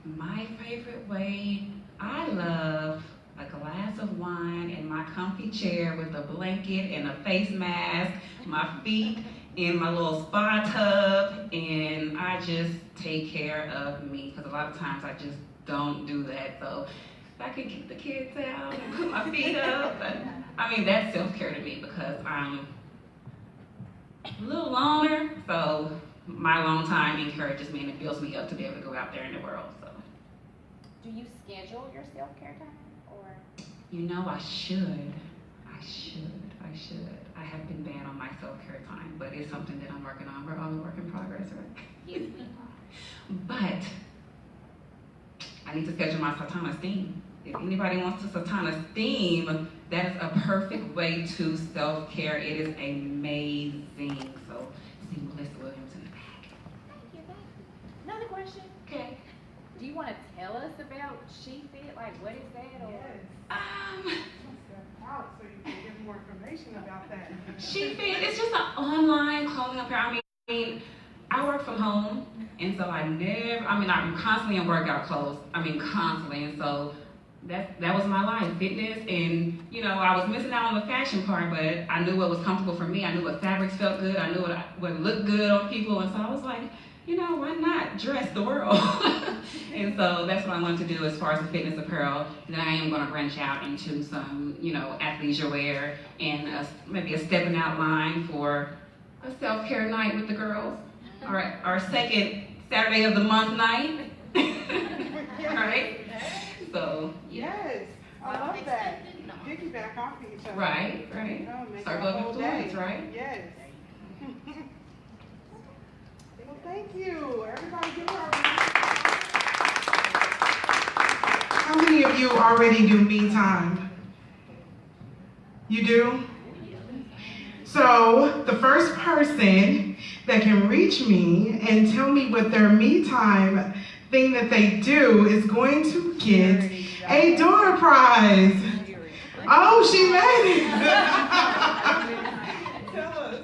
My favorite way, I love a glass of wine in my comfy chair with a blanket and a face mask, my feet in my little spa tub, and I just take care of me, because a lot of times I just don't do that. So if I could get the kids out and put my feet up, that's self-care to me, because I'm a little loner, so my alone time encourages me and it builds me up to be able to go out there in the world. So, do you schedule your self-care time, or? I should. I have been bad on my self-care time, but it's something that I'm working on. We're all a work in progress, right? Yes. But I need to schedule my Satana steam. If anybody wants to Satana steam, that is a perfect way to self-care. It is amazing. So, see Melissa Williams in the back. Thank you. Another question. Okay. Do you want to tell us about SheFit? What is that? Or? Out so you can get more information about that. SheFit, it's just an online clothing apparel. I work from home, and so I'm constantly in workout clothes. Constantly, and so that was my life, fitness. And you know, I was missing out on the fashion part, but I knew what was comfortable for me. I knew what fabrics felt good. I knew what looked good on people. And so I was like, you know, why not dress the world? And so that's what I wanted to do as far as the fitness apparel. And then I am going to branch out into some, you know, athleisure wear and maybe a stepping out line for a self-care night with the girls. Our second Saturday of the month night. All right. So Yes, I love that. Piggyback off of each other. right. You know, make Circle it a of whole influence, day. right? Yes. Well, thank you. Everybody give her a round. How many of you already do me time? You do? So the first person that can reach me and tell me what their me time thing that they do is going to get a door prize. Oh, she made it. Tell us.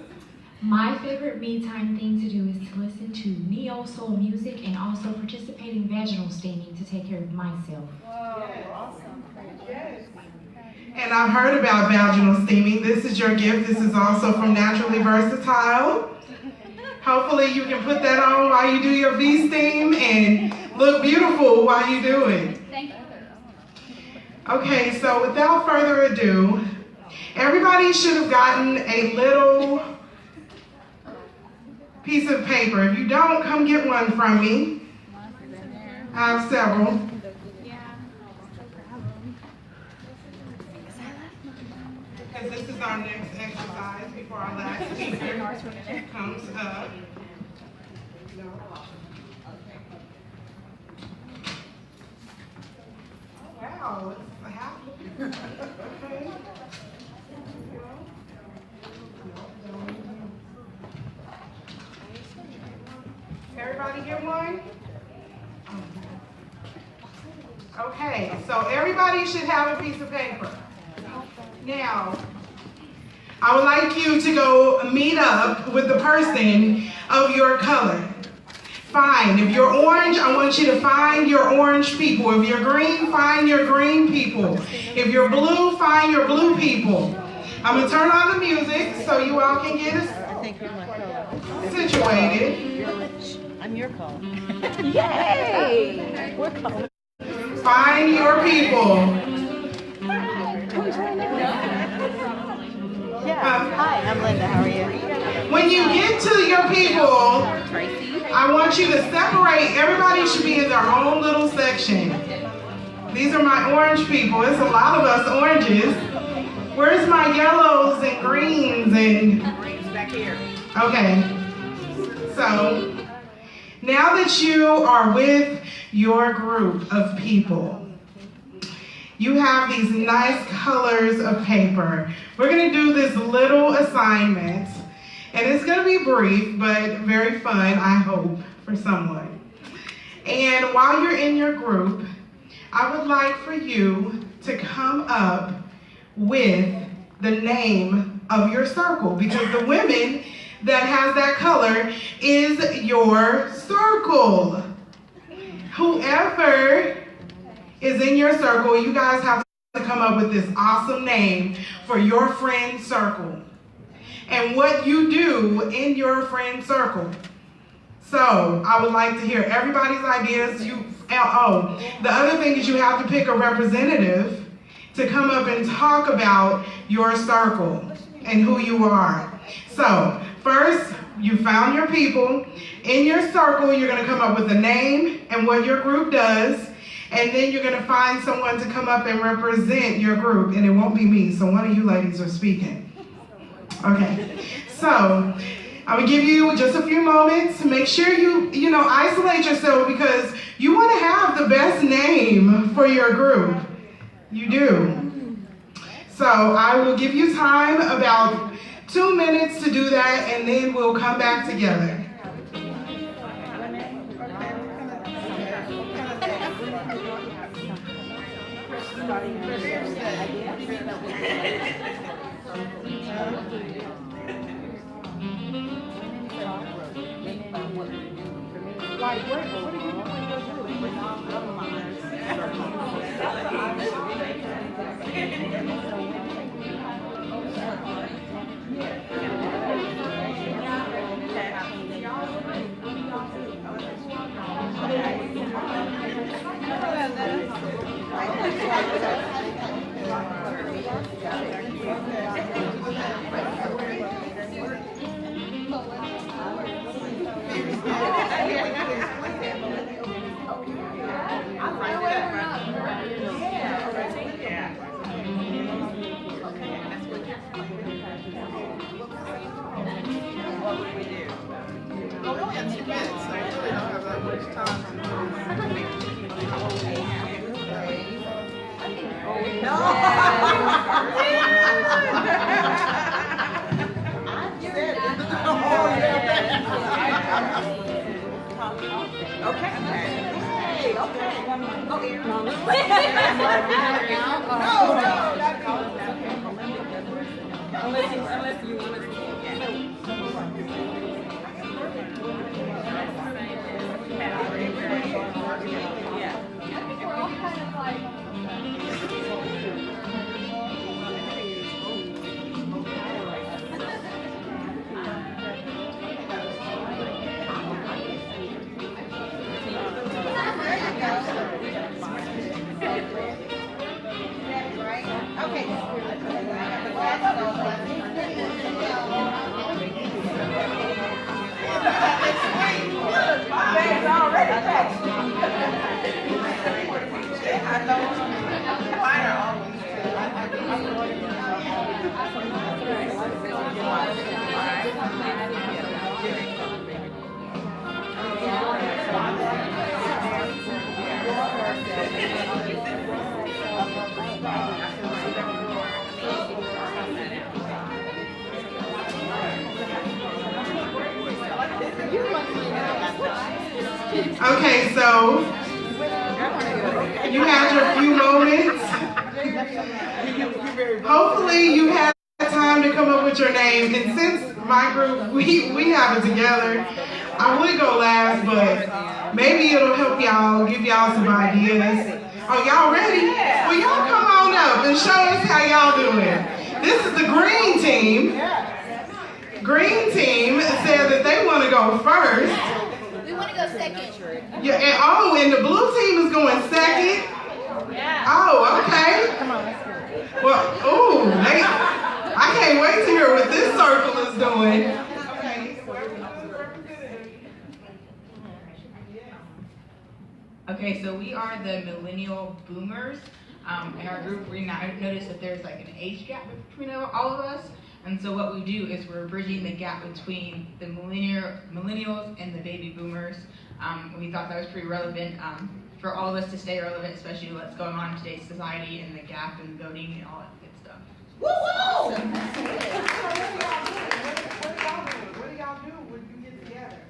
My favorite me time thing to do is to listen to neo soul music and also participate in vaginal steaming to take care of myself. Awesome. Yes. And I've heard about vaginal steaming. This is your gift. This is also from Naturally Versatile. Hopefully you can put that on while you do your V-steam and look beautiful while you do it. Thank you. Okay, so without further ado, everybody should have gotten a little piece of paper. If you don't, come get one from me. I have several. Because this is our next exercise before our last speaker comes up. Oh, wow, it's half. Okay. Everybody get one? Okay, so everybody should have a piece of paper. Now, I would like you to go meet up with the person of your color. Fine. If you're orange, I want you to find your orange people. If you're green, find your green people. If you're blue, find your blue people. I'm going to turn on the music so you all can get situated. I'm your call. Yay! We're calling. Find your people. Yeah. Hi, I'm Linda. How are you? When you get to your people, I want you to separate. Everybody should be in their own little section. These are my orange people. There's a lot of us oranges. Where's my yellows and greens and... Greens back here. Okay. So, now that you are with your group of people, you have these nice colors of paper. We're going to do this little assignment, and it's going to be brief, but very fun, I hope, for someone. And while you're in your group, I would like for you to come up with the name of your circle, because the women that has that color is your circle. Whoever is in your circle, you guys have to come up with this awesome name for your friend circle and what you do in your friend circle. So I would like to hear everybody's ideas. The other thing is you have to pick a representative to come up and talk about your circle and who you are. So first, you found your people. In your circle, you're going to come up with a name and what your group does. And then you're going to find someone to come up and represent your group. And it won't be me, so one of you ladies are speaking. Okay, so I'm going to give you just a few moments. Make sure you isolate yourself because you want to have the best name for your group. You do. So I will give you time, about 2 minutes to do that, and then we'll come back together. Like, what are you doing? Okay, so you had your few moments. Hopefully you had time to come up with your name. And since my group, we have it together, I would go last, but maybe it'll help y'all, give y'all some ideas. Oh, y'all ready? Well, y'all come on up and show us how y'all doing. This is the green team. Green team said that they want to go first. We want to go second. Yeah, and the blue team is going second. Yeah. Oh, okay. Come on, let's go. Well, ooh, I can't wait to hear what this circle is doing. Okay, so we are the millennial boomers. In our group, we noticed that there's like an age gap between all of us. And so what we do is we're bridging the gap between the millennials and the baby boomers. We thought that was pretty relevant for all of us to stay relevant, especially what's going on in today's society and the gap in voting and all that good stuff. Woo-woo! What do y'all do when you get together?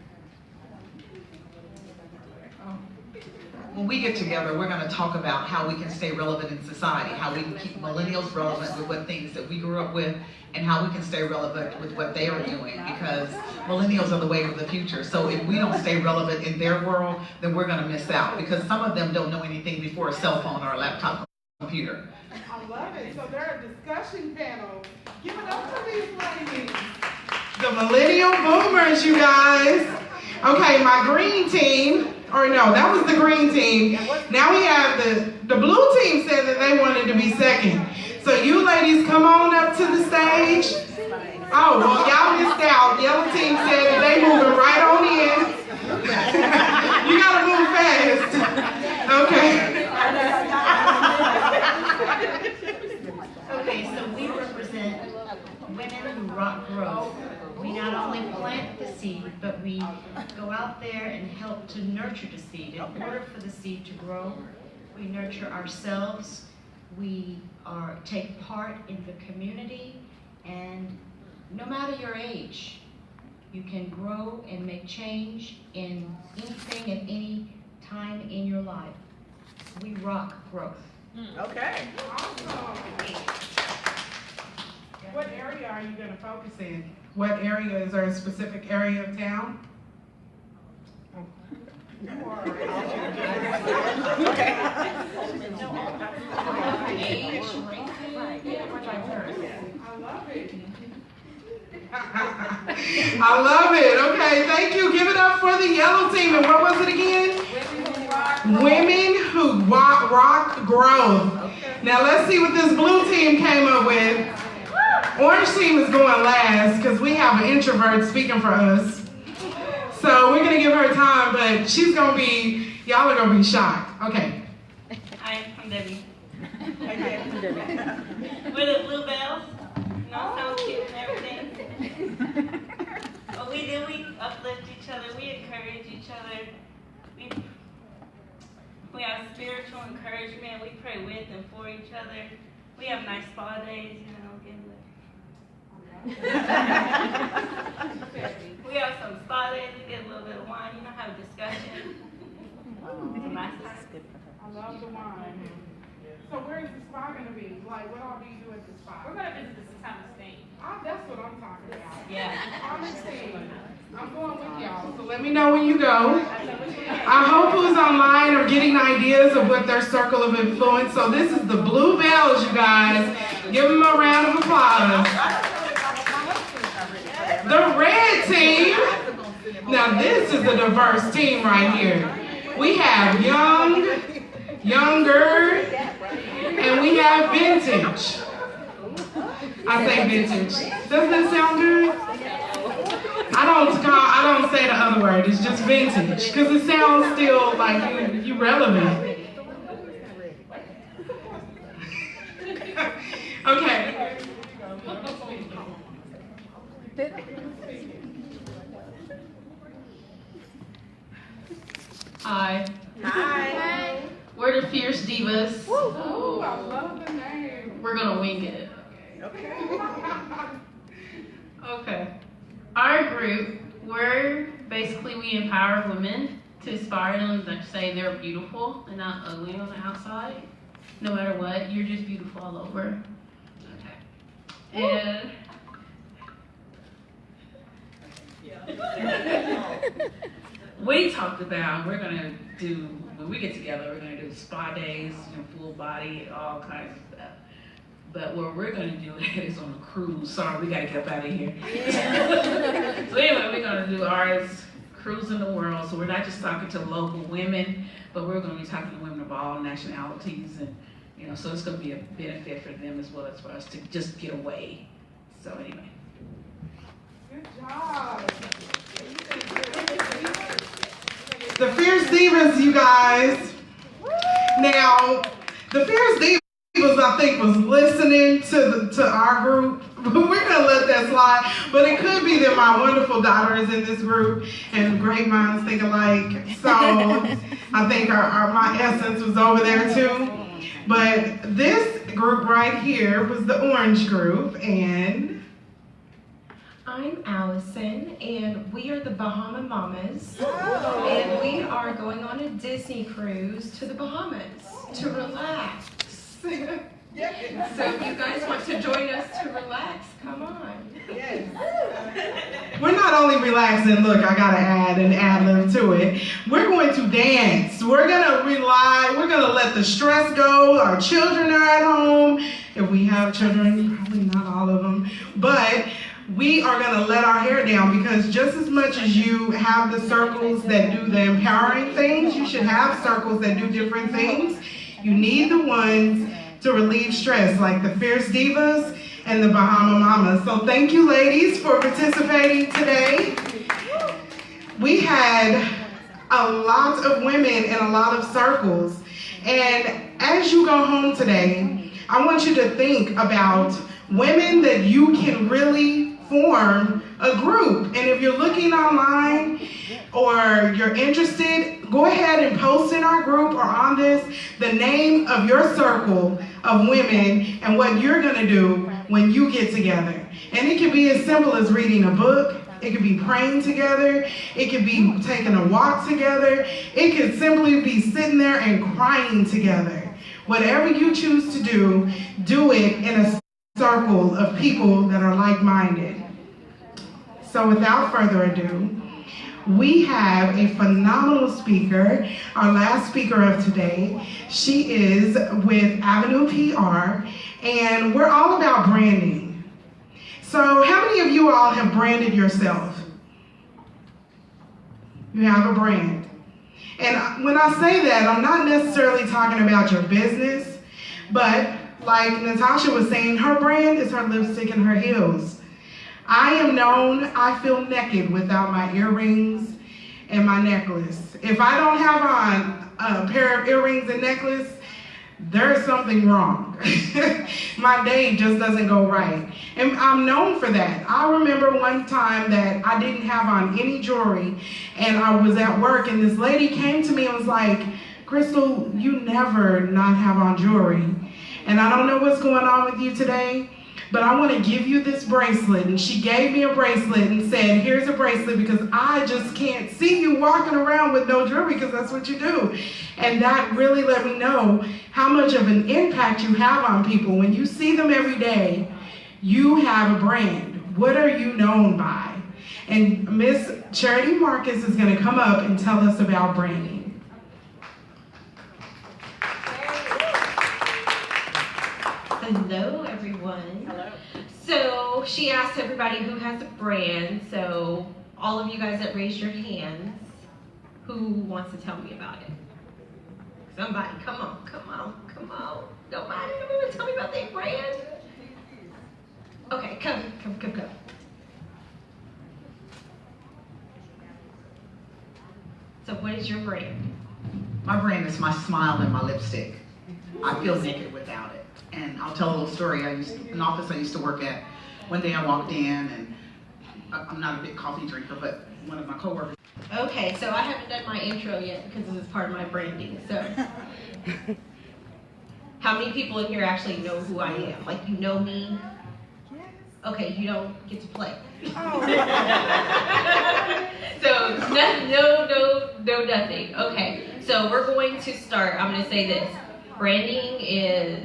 When we get together, we're going to talk about how we can stay relevant in society, how we can keep millennials relevant with what things that we grew up with, and how we can stay relevant with what they are doing, because millennials are the wave of the future. So if we don't stay relevant in their world, then we're going to miss out, because some of them don't know anything before a cell phone or a laptop computer. I love it. So there are discussion panels. Give it up for these ladies. The millennial boomers, you guys. Okay, my green team, or no, that was the green team. Now we have the blue team said that they wanted to be second. So you ladies come on up to the stage. Oh, well, y'all missed out. Yellow team said that they moving right on in. You gotta move fast. Okay. Okay, so we represent women who rock growth. We not only plant the seed, but we go out there and help to nurture the seed. In order for the seed to grow, we nurture ourselves, we take part in the community, and no matter your age, you can grow and make change in anything at any time in your life. We rock growth. Okay. Awesome. What area are you going to focus in? What area? Is there a specific area of town? love it. I love it. Okay, thank you. Give it up for the yellow team. And what was it again? Women Who Rock Growth. Now let's see what this blue team came up with. Orange team is going last because we have an introvert speaking for us. So we're gonna give her time, but she's gonna be, y'all are gonna be shocked. Okay. Hi, I'm Debbie. We're the Bluebells. You know, so cute and everything. What we do, we uplift each other, we encourage each other. We have spiritual encouragement, we pray with and for each other. We have nice spa days, you know, we have some spa days, we get a little bit of wine, you know, have a discussion. It's a nice time. I love the wine. So where is the spa gonna be? Like, what all do you do at the spa? We're gonna visit the Satana State. That's what I'm talking about. Yeah. Honestly, I'm going with y'all. So Let me know when you go. I hope who's online are getting ideas of what their circle of influence. So this is the Bluebells, you guys. Give them a round of applause. The red team. Now this is a diverse team right here. We have young, younger, and we have vintage. I say vintage. Doesn't that sound good? I don't say the other word. It's just vintage because it sounds still like you relevant. Okay. Hi. Hi. We're the Fierce Divas. Ooh, I love the name. We're gonna wing it. Okay. Okay. Our group, we empower women to inspire them to say they're beautiful and not ugly on the outside. No matter what, you're just beautiful all over. Okay. And we talked about when we get together, we're gonna do spa days, full body, all kinds of stuff. But what we're gonna do is on a cruise. Sorry, we gotta get up out of here. So anyway, we're gonna do ours, cruising the world. So we're not just talking to local women, but we're gonna be talking to women of all nationalities, and so it's gonna be a benefit for them as well as for us to just get away. So anyway. Good job. The Fierce Divas, you guys. Now, the Fierce Divas, I think, was listening to our group. We're gonna let that slide, but it could be that my wonderful daughter is in this group, and great minds think alike. So I think my essence was over there too. But this group right here was the orange group, and I'm Allison, and we are the Bahama Mamas, and we are going on a Disney cruise to the Bahamas to relax. So if you guys want to join us to relax, come on. Yes. We're not only relaxing, look, I gotta add an ad-lib to it. We're going to dance. We're gonna let the stress go. Our children are at home. If we have children, probably not all of them, but we are gonna let our hair down, because just as much as you have the circles that do the empowering things, you should have circles that do different things. You need the ones to relieve stress, like the Fierce Divas and the Bahama Mamas. So thank you, ladies, for participating today. We had a lot of women in a lot of circles. And as you go home today, I want you to think about women that you can really form a group. And if you're looking online or you're interested, go ahead and post in our group or on this the name of your circle of women and what you're gonna do when you get together. And it can be as simple as reading a book. It could be praying together. It could be taking a walk together. It could simply be sitting there and crying together. Whatever you choose to do it in a circle of people that are like-minded. So without further ado, we have a phenomenal speaker, our last speaker of today. She is with Avenue PR, and we're all about branding. So how many of you all have branded yourself? You have a brand. And when I say that, I'm not necessarily talking about your business, but like Natasha was saying, her brand is her lipstick and her heels. I am known, I feel naked without my earrings and my necklace. If I don't have on a pair of earrings and necklace, there's something wrong. My day just doesn't go right. And I'm known for that. I remember one time that I didn't have on any jewelry and I was at work and this lady came to me and was like, Crystal, you never not have on jewelry. And I don't know what's going on with you today, but I want to give you this bracelet. And she gave me a bracelet and said, here's a bracelet because I just can't see you walking around with no jewelry because that's what you do. And that really let me know how much of an impact you have on people. When you see them every day, you have a brand. What are you known by? And Miss Charity Marcus is going to come up and tell us about branding. Hello, everyone. Hello. So she asked everybody who has a brand. So all of you guys that raised your hands, who wants to tell me about it? Somebody, come on, come on, come on. Nobody want to tell me about their brand? Okay, come. So what is your brand? My brand is my smile and my lipstick. I feel naked without it. And I'll tell a little story. An office I used to work at, one day I walked in, and I'm not a big coffee drinker, but one of my coworkers. Okay, so I haven't done my intro yet because this is part of my branding. So, how many people in here actually know who I am? Like, you know me? Okay, you don't get to play. Oh. So, no, nothing. Okay, so we're going to start. I'm going to say this. Branding is,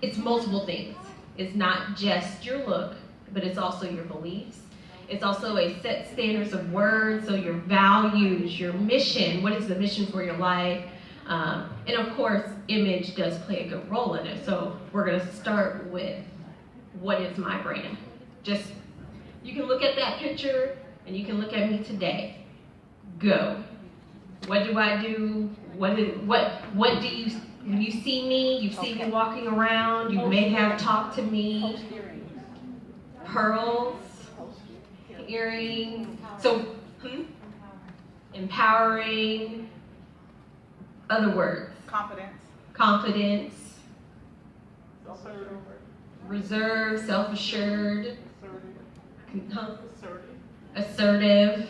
it's multiple things. It's not just your look, but it's also your beliefs. It's also a set standards of words, so your values, your mission, what is the mission for your life? And of course, image does play a good role in it. So we're gonna start with, what is my brand? Just, you can look at that picture and you can look at me today. Go. What do I do? What do you, when you see me, you see me walking around, you may have talked to me. Pearls, earrings, so, empowering, other words. Confidence. Reserved, self-assured. Assertive.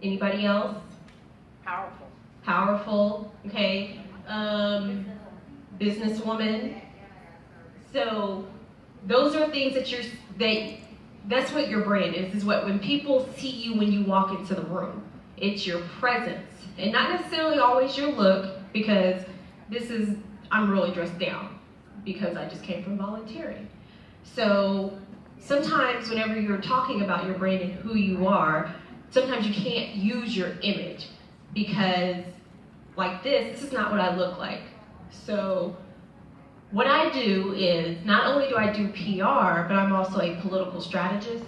Anybody else? Powerful, okay. Businesswoman. So those are things that that's what your brand is what when people see you when you walk into the room. It's your presence. And not necessarily always your look, because I'm really dressed down because I just came from volunteering. So sometimes whenever you're talking about your brand and who you are, sometimes you can't use your image because like this is not what I look like. So what I do is, not only do I do PR, but I'm also a political strategist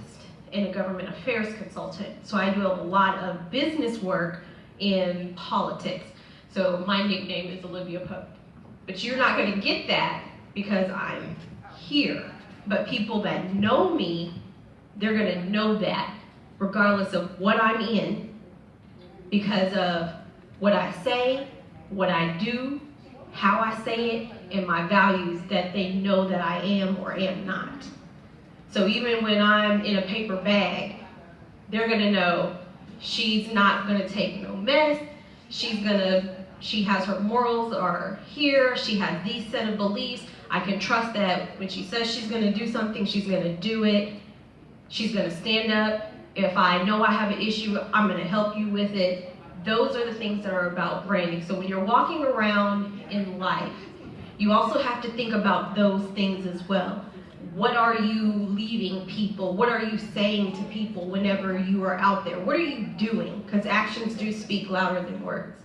and a government affairs consultant. So I do a lot of business work in politics. So my nickname is Olivia Pope. But you're not gonna get that because I'm here. But people that know me, they're gonna know that regardless of what I'm in, because of what I say, what I do, how I say it, and my values that they know that I am or am not. So even when I'm in a paper bag, they're gonna know she's not gonna take no mess, she has her morals are here, she has these set of beliefs. I can trust that when she says she's gonna do something, she's gonna do it. She's gonna stand up. If I know I have an issue, I'm gonna help you with it. Those are the things that are about branding. So when you're walking around in life, you also have to think about those things as well. what are you leaving people? What are you saying to people whenever you are out there? What are you doing? Because actions do speak louder than words.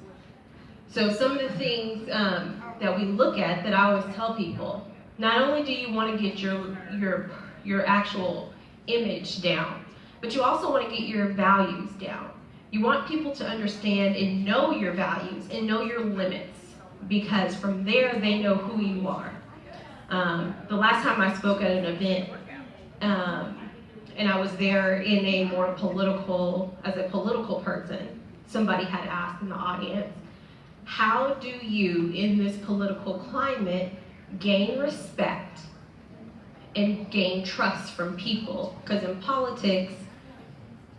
So some of the things that we look at that I always tell people, not only do you want to get your actual image down, but you also want to get your values down. You want people to understand and know your values and know your limits, because from there they know who you are. The last time I spoke at an event, and I was there in a more political, as a political person, somebody had asked in the audience, how do you, in this political climate, gain respect and gain trust from people? Because in politics,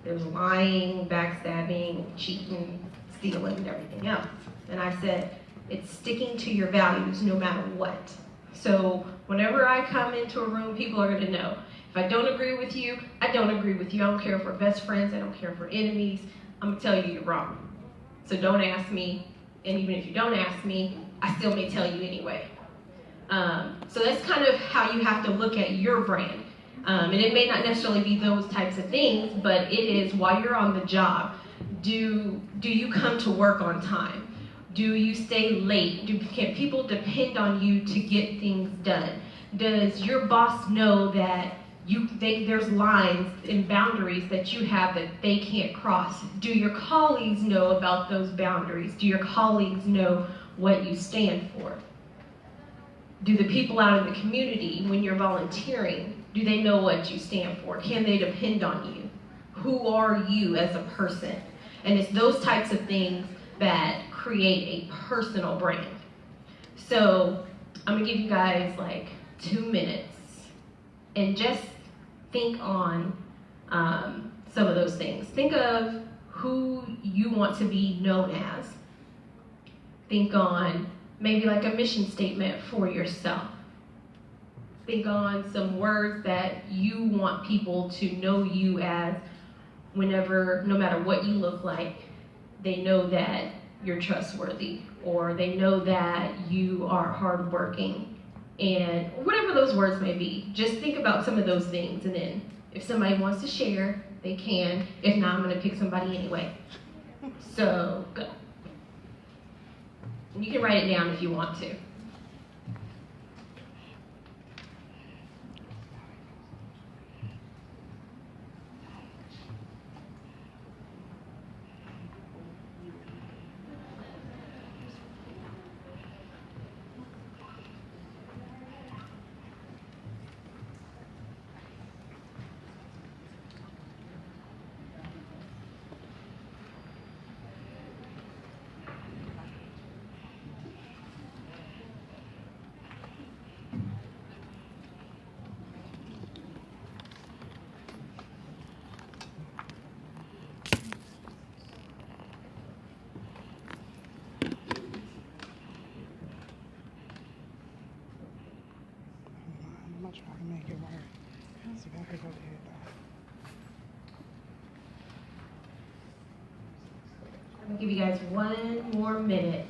there's lying, backstabbing, cheating, stealing, and everything else. And I said, it's sticking to your values no matter what. So whenever I come into a room, people are going to know. If I don't agree with you, I don't agree with you. I don't care if we're best friends. I don't care if we're enemies. I'm going to tell you you're wrong. So don't ask me. And even if you don't ask me, I still may tell you anyway. So that's kind of how you have to look at your brand. And it may not necessarily be those types of things, but it is while you're on the job. Do you come to work on time? Do you stay late? Can people depend on you to get things done? Does your boss know that there's lines and boundaries that you have that they can't cross? Do your colleagues know about those boundaries? Do your colleagues know what you stand for? Do the people out in the community, when you're volunteering, do they know what you stand for? Can they depend on you? Who are you as a person? And it's those types of things that create a personal brand. So I'm gonna give you guys like 2 minutes and just think on some of those things. Think of who you want to be known as. Think on maybe like a mission statement for yourself. Think on some words that you want people to know you as whenever, no matter what you look like, they know that you're trustworthy, or they know that you are hardworking, and whatever those words may be. Just think about some of those things, and then if somebody wants to share, they can. If not, I'm going to pick somebody anyway. So, go. And you can write it down if you want to. I'm gonna try to make it work. How's the back of the head I'm gonna give you guys 1 more minute.